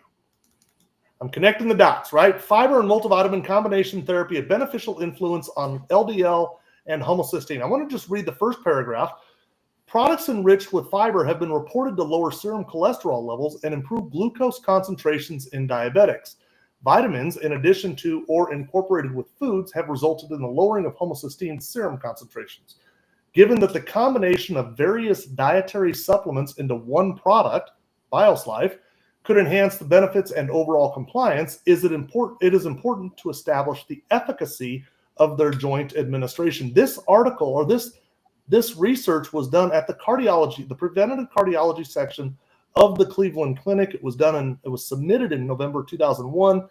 I'm connecting the dots, right? Fiber and multivitamin combination therapy, a beneficial influence on LDL and homocysteine. I want to just read the first paragraph. Products enriched with fiber have been reported to lower serum cholesterol levels and improve glucose concentrations in diabetics. Vitamins, in addition to or incorporated with foods, have resulted in the lowering of homocysteine serum concentrations. Given that the combination of various dietary supplements into one product, BioSlife, could enhance the benefits and overall compliance, it is important to establish the efficacy of their joint administration. This article, or this research, was done at the preventative cardiology section of the Cleveland Clinic. It was submitted in November 2001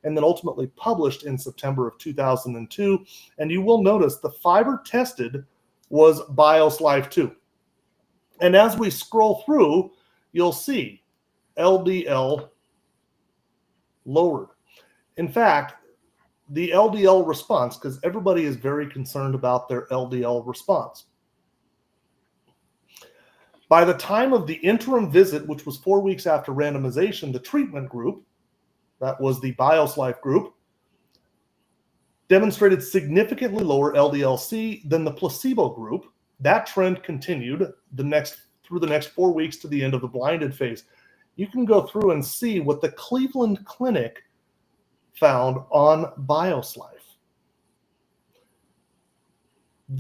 and then ultimately published in September of 2002. And you will notice the fiber tested was BioSlife 2. And as we scroll through, you'll see LDL lowered. In fact, the LDL response, because everybody is very concerned about their LDL response. By the time of the interim visit, which was 4 weeks after randomization, the treatment group, that was the BioSlife group, demonstrated significantly lower LDL-C than the placebo group. That trend continued through the next 4 weeks to the end of the blinded phase. You can go through and see what the Cleveland Clinic found on BioSlife.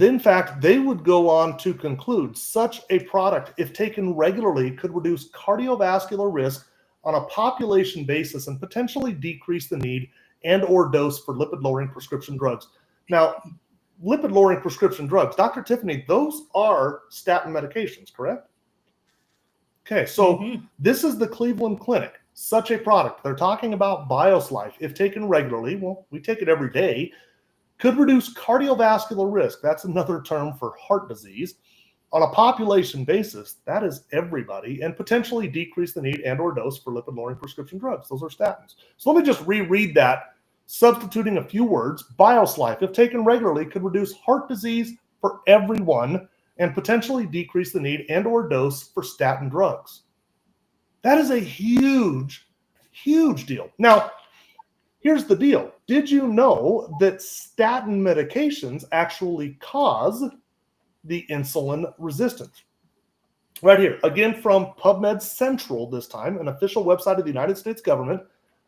In fact, they would go on to conclude such a product, if taken regularly, could reduce cardiovascular risk on a population basis and potentially decrease the need and or dose for lipid-lowering prescription drugs. Now, lipid-lowering prescription drugs, Dr. Tiffany, those are statin medications, correct? Okay, so This is the Cleveland Clinic, such a product. They're talking about BioSlife, if taken regularly, well, we take it every day, could reduce cardiovascular risk. That's another term for heart disease. On a population basis, that is everybody, and potentially decrease the need and or dose for lipid-lowering prescription drugs. Those are statins. So let me just reread that, substituting a few words. BioSlife, if taken regularly, could reduce heart disease for everyone and potentially decrease the need and or dose for statin drugs. That is a huge, huge deal. Now, here's the deal. Did you know that statin medications actually cause the insulin resistance? Right here, again from PubMed Central this time, an official website of the United States government,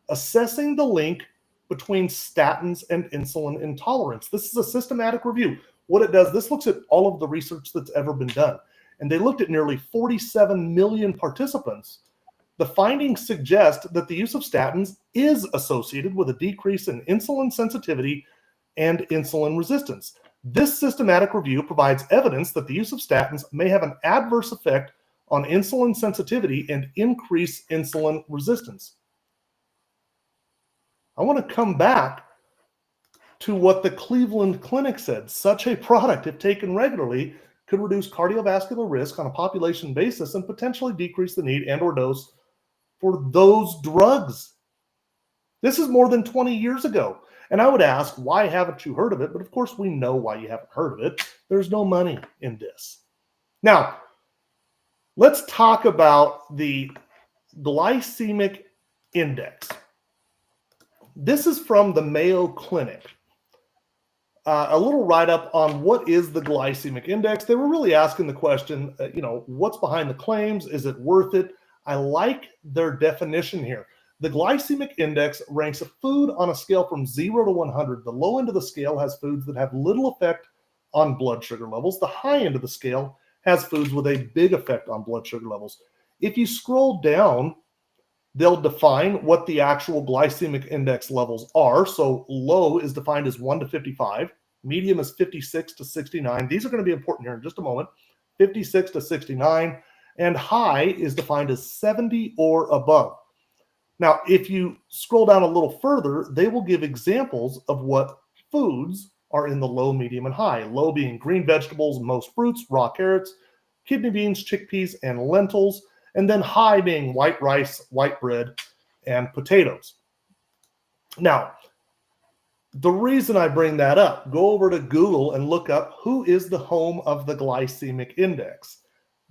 assessing the link between statins and insulin intolerance. This is a systematic review. What it does, this looks at all of the research that's ever been done. And they looked at nearly 47 million participants. The findings suggest that the use of statins is associated with a decrease in insulin sensitivity and insulin resistance. This systematic review provides evidence that the use of statins may have an adverse effect on insulin sensitivity and increase insulin resistance. I want to come back to what the Cleveland Clinic said. Such a product, if taken regularly, could reduce cardiovascular risk on a population basis and potentially decrease the need and or dose for those drugs. This is more than 20 years ago. And I would ask, why haven't you heard of it? But of course, we know why you haven't heard of it. There's no money in this. Now, let's talk about the glycemic index. This is from the Mayo Clinic. A little write-up on what is the glycemic index. They were really asking the question, what's behind the claims? Is it worth it? I like their definition here. The glycemic index ranks a food on a scale from 0 to 100. The low end of the scale has foods that have little effect on blood sugar levels. The high end of the scale has foods with a big effect on blood sugar levels. If you scroll down, they'll define what the actual glycemic index levels are. So low is defined as 1 to 55. Medium is 56 to 69. These are going to be important here in just a moment. 56 to 69. And high is defined as 70 or above. Now, if you scroll down a little further, they will give examples of what foods are in the low, medium, and high. Low being green vegetables, most fruits, raw carrots, kidney beans, chickpeas, and lentils. And then high being white rice, white bread, and potatoes. Now, the reason I bring that up, go over to Google and look up who is the home of the glycemic index.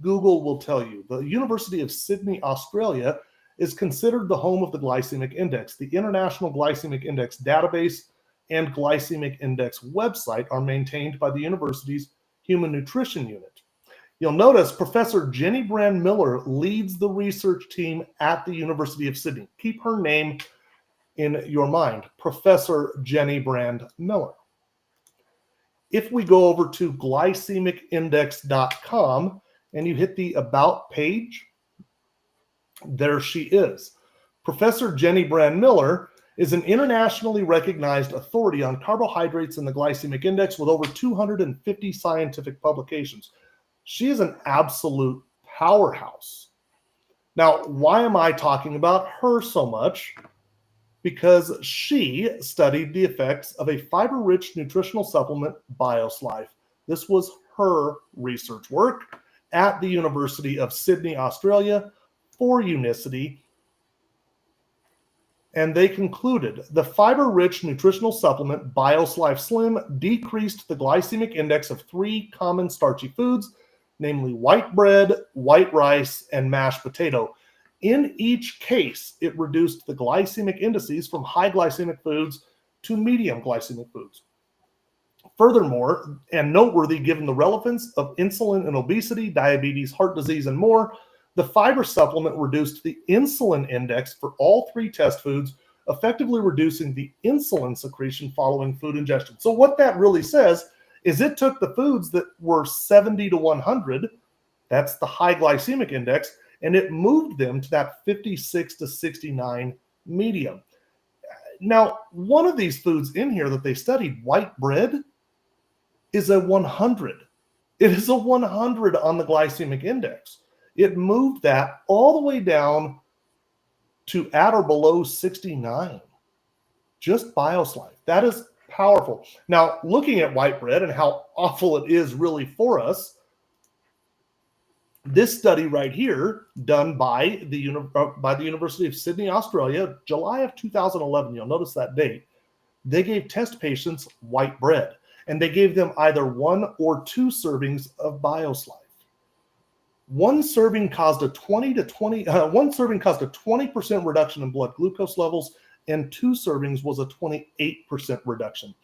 Google will tell you. The University of Sydney, Australia, is considered the home of the glycemic index. The International Glycemic Index database and glycemic index website are maintained by the university's Human Nutrition Unit. You'll notice Professor Jenny Brand-Miller leads the research team at the University of Sydney. Keep her name in your mind? Professor Jenny Brand Miller. If we go over to glycemicindex.com and you hit the About page, there she is. Professor Jenny Brand Miller is an internationally recognized authority on carbohydrates and the glycemic index with over 250 scientific publications. She is an absolute powerhouse. Now, why am I talking about her so much? Because she studied the effects of a fiber-rich nutritional supplement, BioSlife. This was her research work at the University of Sydney, Australia, for Unicity. And they concluded the fiber-rich nutritional supplement BioSlife Slim decreased the glycemic index of 3 common starchy foods, namely white bread, white rice, and mashed potato. In each case, it reduced the glycemic indices from high glycemic foods to medium glycemic foods. Furthermore, and noteworthy given the relevance of insulin and obesity, diabetes, heart disease, and more, the fiber supplement reduced the insulin index for all 3 test foods, effectively reducing the insulin secretion following food ingestion. So what that really says is it took the foods that were 70 to 100, that's the high glycemic index, and it moved them to that 56 to 69 medium. Now, one of these foods in here that they studied, white bread, is a 100. It is a 100 on the glycemic index. It moved that all the way down to at or below 69. Just BioSlife. That is powerful. Now, looking at white bread and how awful it is really for us, this study right here, done by the University of Sydney, Australia, July of 2011, you'll notice that date, they gave test patients white bread, and they gave them either 1 or 2 servings of BioSlife. One serving caused a 20% reduction in blood glucose levels, and 2 servings was a 28% reduction.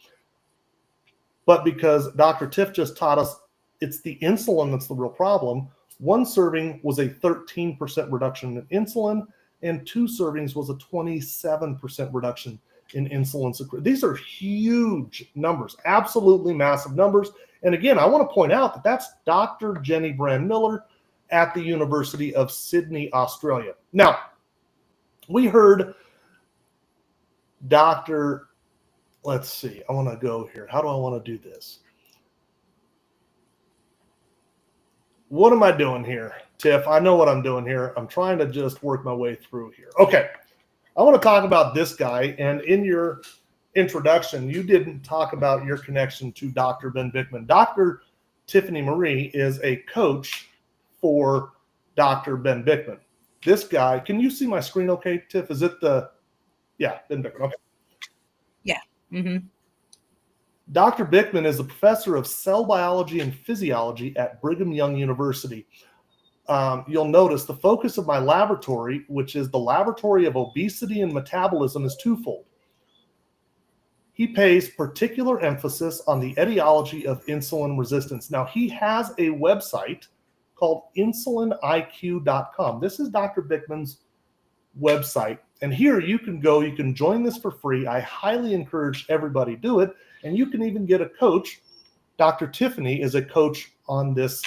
But because Dr. Tiff just taught us it's the insulin that's the real problem, 1 serving was a 13% reduction in insulin, and 2 servings was a 27% reduction in insulin secretion. These are huge numbers, absolutely massive numbers. And again, I want to point out that that's Dr. Jenny Brand Miller at the University of Sydney, Australia. Now, we heard let's see, I want to go here. How do I want to do this? What am I doing here, Tiff? I know what I'm doing here. I'm trying to just work my way through here. Okay, I want to talk about this guy. And in your introduction, you didn't talk about your connection to Dr. Ben Bikman. Dr. Tiffany Marie is a coach for Dr. Ben Bikman. This guy, can you see my screen okay, Tiff? Is it Ben Bikman, okay. Yeah. Mm-hmm. Dr. Bikman is a professor of cell biology and physiology at Brigham Young University. You'll notice the focus of my laboratory, which is the Laboratory of Obesity and Metabolism, is twofold. He pays particular emphasis on the etiology of insulin resistance. Now, he has a website called insuliniq.com. This is Dr. Bikman's website. And here you can go, you can join this for free. I highly encourage everybody to do it. And you can even get a coach. Dr. Tiffany is a coach on this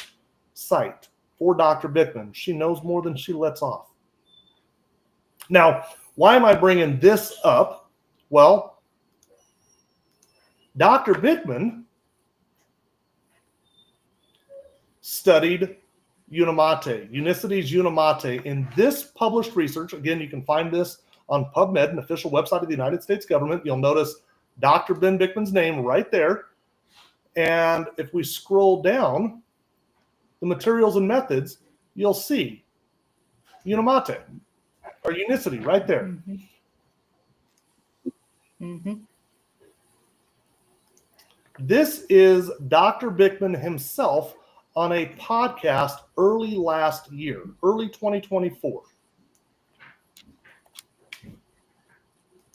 site for Dr. Bikman. She knows more than she lets off. Now, why am I bringing this up? Well, Dr. Bikman studied Unimate, Unicity's Unimate. In this published research, again, you can find this on PubMed, an official website of the United States government. You'll notice Dr. Ben Bikman's name right there. And if we scroll down the materials and methods, you'll see Unimate or Unicity right there. Mm-hmm. Mm-hmm. This is Dr. Bikman himself on a podcast early last year, early 2024.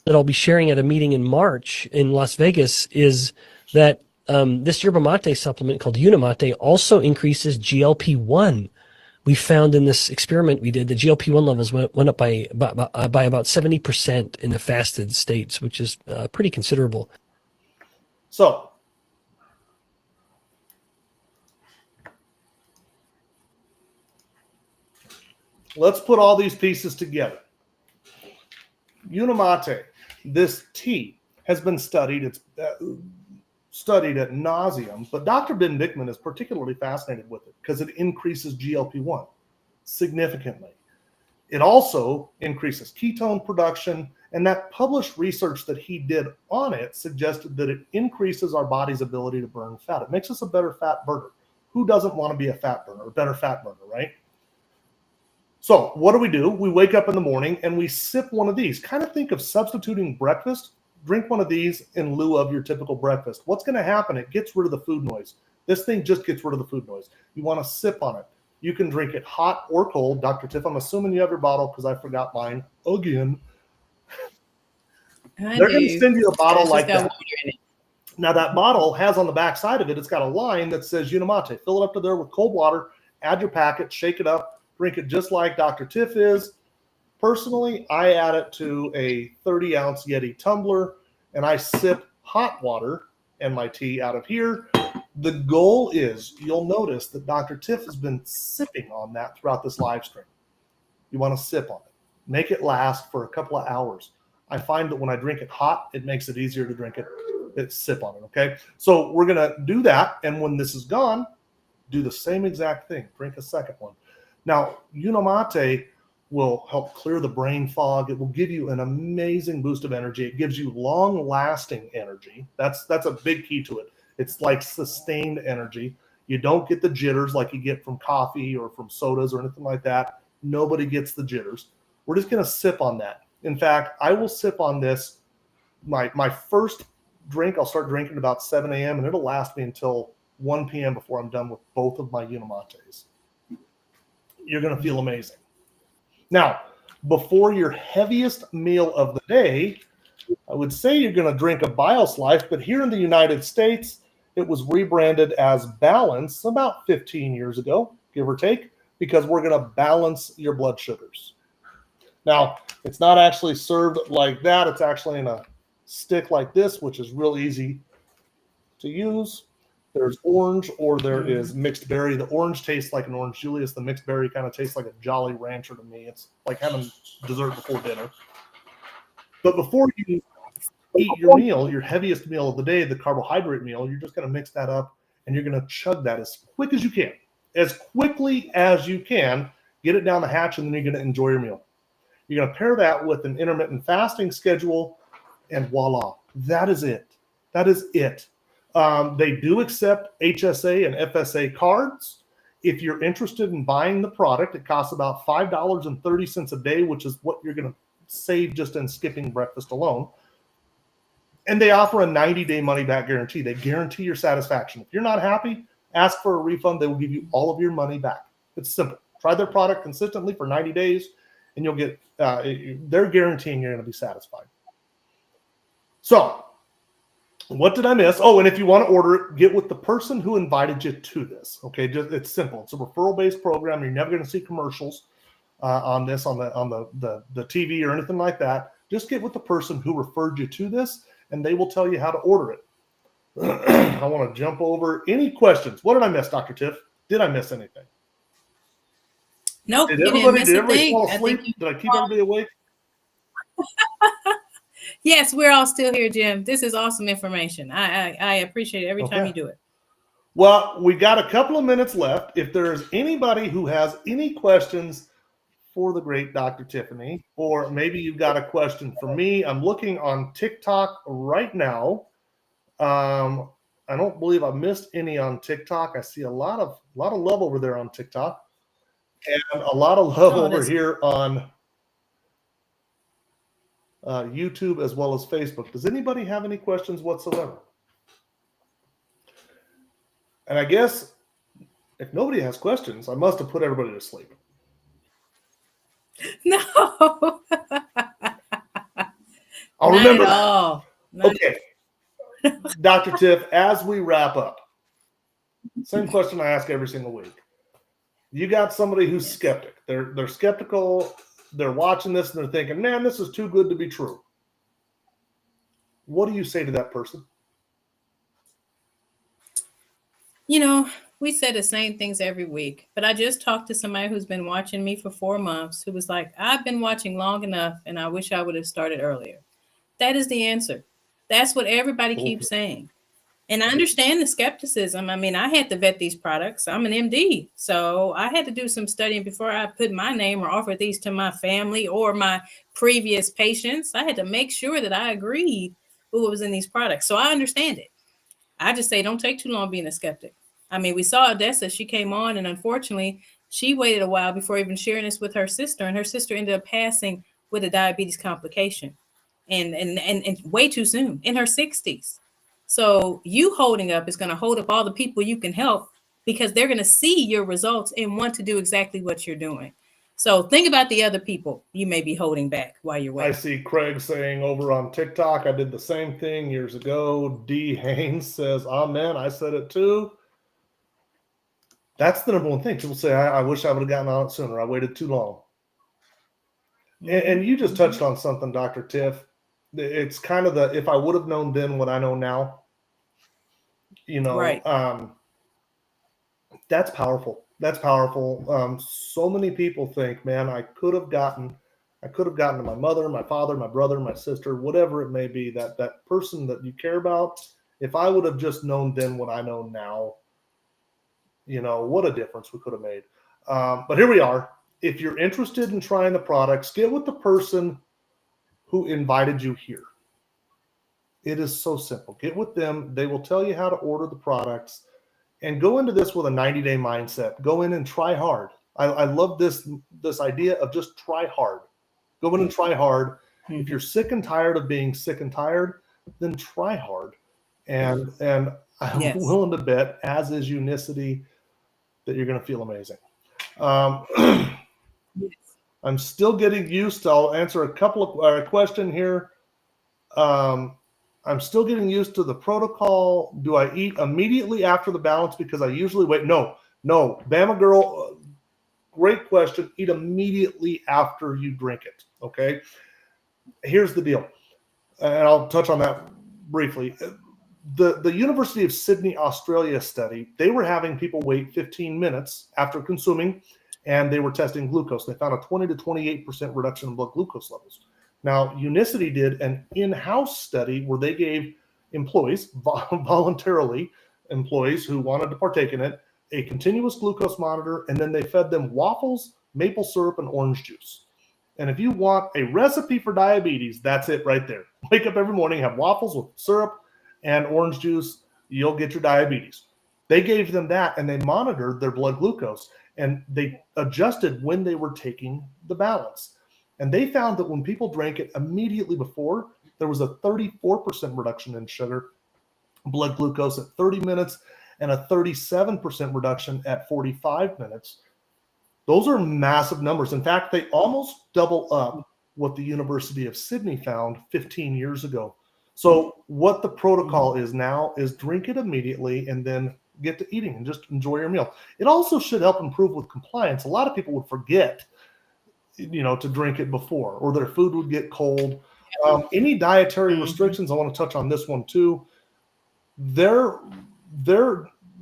That I'll be sharing at a meeting in March in Las Vegas is that this yerba mate supplement called Unimate also increases GLP-1 we found in this experiment we did, the GLP-1 levels went up by about 70% in the fasted states, which is pretty considerable. So let's put all these pieces together. Unamate, this tea, has been studied. It's studied at nauseum, but Dr. Ben Dickman is particularly fascinated with it because it increases GLP-1 significantly. It also increases ketone production, and that published research that he did on it suggested that it increases our body's ability to burn fat. It makes us a better fat burner. Who doesn't want to be a fat burner, a better fat burner, right? So what do? We wake up in the morning and we sip one of these. Kind of think of substituting breakfast. Drink one of these in lieu of your typical breakfast. What's going to happen? It gets rid of the food noise. This thing just gets rid of the food noise. You want to sip on it. You can drink it hot or cold. Dr. Tiff, I'm assuming you have your bottle because I forgot mine again. They're going to send you a bottle like that. Now that bottle has on the back side of it, it's got a line that says Unamate. Fill it up to there with cold water, add your packet, shake it up, drink it just like Dr. Tiff is. Personally, I add it to a 30-ounce Yeti tumbler, and I sip hot water and my tea out of here. The goal is, you'll notice that Dr. Tiff has been sipping on that throughout this live stream. You want to sip on it. Make it last for a couple of hours. I find that when I drink it hot, it makes it easier to drink it, sip on it, okay? So we're going to do that, and when this is gone, do the same exact thing. Drink a second one. Now, Unamate will help clear the brain fog. It will give you an amazing boost of energy. It gives you long-lasting energy. That's a big key to it. It's like sustained energy. You don't get the jitters like you get from coffee or from sodas or anything like that. Nobody gets the jitters. We're just going to sip on that. In fact, I will sip on this. My first drink, I'll start drinking about 7 a.m. and it'll last me until 1 p.m. before I'm done with both of my Unamates. You're going to feel amazing. Now, before your heaviest meal of the day, I would say you're going to drink a BioSlice, but here in the United States, it was rebranded as Balance about 15 years ago, give or take, because we're going to balance your blood sugars. Now, it's not actually served like that. It's actually in a stick like this, which is real easy to use. There's orange or there is mixed berry. The orange tastes like an Orange Julius. The mixed berry kind of tastes like a Jolly Rancher to me. It's like having dessert before dinner. But before you eat your meal, your heaviest meal of the day, the carbohydrate meal, you're just going to mix that up and you're going to chug that as quick as you can. As quickly as you can, get it down the hatch, and then you're going to enjoy your meal. You're going to pair that with an intermittent fasting schedule, and voila, that is it. That is it. They do accept HSA and FSA cards. If you're interested in buying the product, it costs about $5.30 a day, which is what you're going to save just in skipping breakfast alone. And they offer a 90-day money-back guarantee. They guarantee your satisfaction. If you're not happy, ask for a refund. They will give you all of your money back. It's simple. Try their product consistently for 90 days, and you'll get, they're guaranteeing you're going to be satisfied. So, what did I miss? Oh, and if you want to order it, get with the person who invited you to this. Okay, it's simple. It's a referral-based program. You're never going to see commercials on this on the TV or anything like that. Just get with the person who referred you to this, and they will tell you how to order it. I want to jump over any questions. What did I miss, Dr. Tiff? Did I miss anything? Nope. Did everybody fall asleep? Did I keep everybody awake? Yes, we're all still here, Jim. This is awesome information. I appreciate it every time you do it. Well, we got a couple of minutes left. If there's anybody who has any questions for the great Dr. Tiffany, or maybe you've got a question for me, I'm looking on TikTok right now. I don't believe I missed any on TikTok. I see a lot of love over there on TikTok, and a lot of love over here on YouTube as well as Facebook. Does anybody have any questions whatsoever? And I guess if nobody has questions, I must have put everybody to sleep. No. I'll remember that. All. Okay. Dr. Tiff, as we wrap up, same question I ask every single week. You got somebody who's skeptic. They're skeptical. They're watching this and they're thinking, man, this is too good to be true. What do you say to that person? You know, we say the same things every week, but I just talked to somebody who's been watching me for 4 months who was like, I've been watching long enough and I wish I would have started earlier. That is the answer. That's what everybody keeps saying. And I understand the skepticism. I mean, I had to vet these products. I'm an MD. So I had to do some studying before I put my name or offer these to my family or my previous patients. I had to make sure that I agreed with what was in these products. So I understand it. I just say don't take too long being a skeptic. I mean, we saw Odessa, she came on, and unfortunately, she waited a while before even sharing this with her sister, and her sister ended up passing with a diabetes complication and way too soon in her 60s. So you holding up is going to hold up all the people you can help because they're going to see your results and want to do exactly what you're doing. So think about the other people you may be holding back while you're I waiting. see Craig saying over on TikTok, I did the same thing years ago. D. Haynes says, amen. I said it too. That's the number one thing. People say, I wish I would have gotten on it sooner. I waited too long. And you just touched on something, Dr. Tiff. It's kind of the, if I would have known then what I know now, you know, Right. That's powerful. That's powerful. So many people think, man, I could have gotten to my mother, my father, my brother, my sister, whatever it may be, that person that you care about. If I would have just known then what I know now, you know, what a difference we could have made. But here we are. If you're interested in trying the products, get with the person who invited you here. It is so simple. Get with them. They will tell you how to order the products. And go into this with a 90-day mindset. Go in and try hard. I love this idea of just try hard. Go in and try hard. Mm-hmm. If you're sick and tired of being sick and tired, then try hard. And I'm willing to bet, as is Unicity, that you're going to feel amazing. I'm still getting used to, I'll answer a couple of question here. I'm still getting used to the protocol. Do I eat immediately after the balance? Because I usually wait. No. Bama girl, great question. Eat immediately after you drink it. Okay. Here's the deal. And I'll touch on that briefly. The University of Sydney, Australia study, they were having people wait 15 minutes after consuming, and they were testing glucose. They found a 20 to 28% reduction in blood glucose levels. Now, Unicity did an in-house study where they gave employees, voluntarily, employees who wanted to partake in it, a continuous glucose monitor, and then they fed them waffles, maple syrup, and orange juice. And if you want a recipe for diabetes, that's it right there. Wake up every morning, have waffles with syrup and orange juice, you'll get your diabetes. They gave them that, and they monitored their blood glucose, and they adjusted when they were taking the balance. And they found that when people drank it immediately before, there was a 34% reduction in sugar, blood glucose at 30 minutes, and a 37% reduction at 45 minutes. Those are massive numbers. In fact, they almost double up what the University of Sydney found 15 years ago. So what the protocol is now is drink it immediately and then get to eating and just enjoy your meal. It also should help improve with compliance. A lot of people would forget, to drink it before, or their food would get cold. Any dietary restrictions, I want to touch on this one too. Their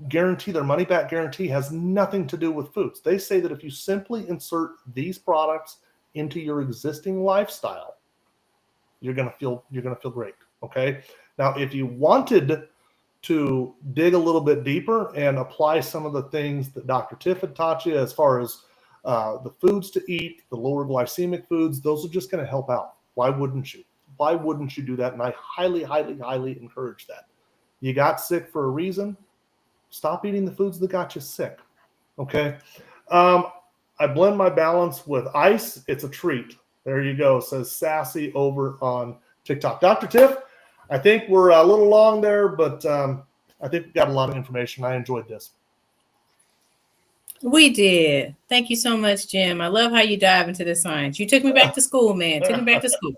guarantee, their money back guarantee, has nothing to do with foods. They say that if you simply insert these products into your existing lifestyle, you're gonna feel great. Okay. Now, if you wanted to dig a little bit deeper and apply some of the things that Dr. Tiff had taught you as far as the foods to eat, the lower glycemic foods, those are just going to help out. Why wouldn't you? Why wouldn't you do that? And I highly, highly, highly encourage that. You got sick for a reason. Stop eating the foods that got you sick. Okay. I blend my balance with ice. It's a treat. There you go, says Sassy over on TikTok. Dr. Tiff, I think we're a little long there, but I think we got a lot of information. I enjoyed this. We did. Thank you so much, Jim. I love how you dive into the science. You took me back to school, man. Took me back to school.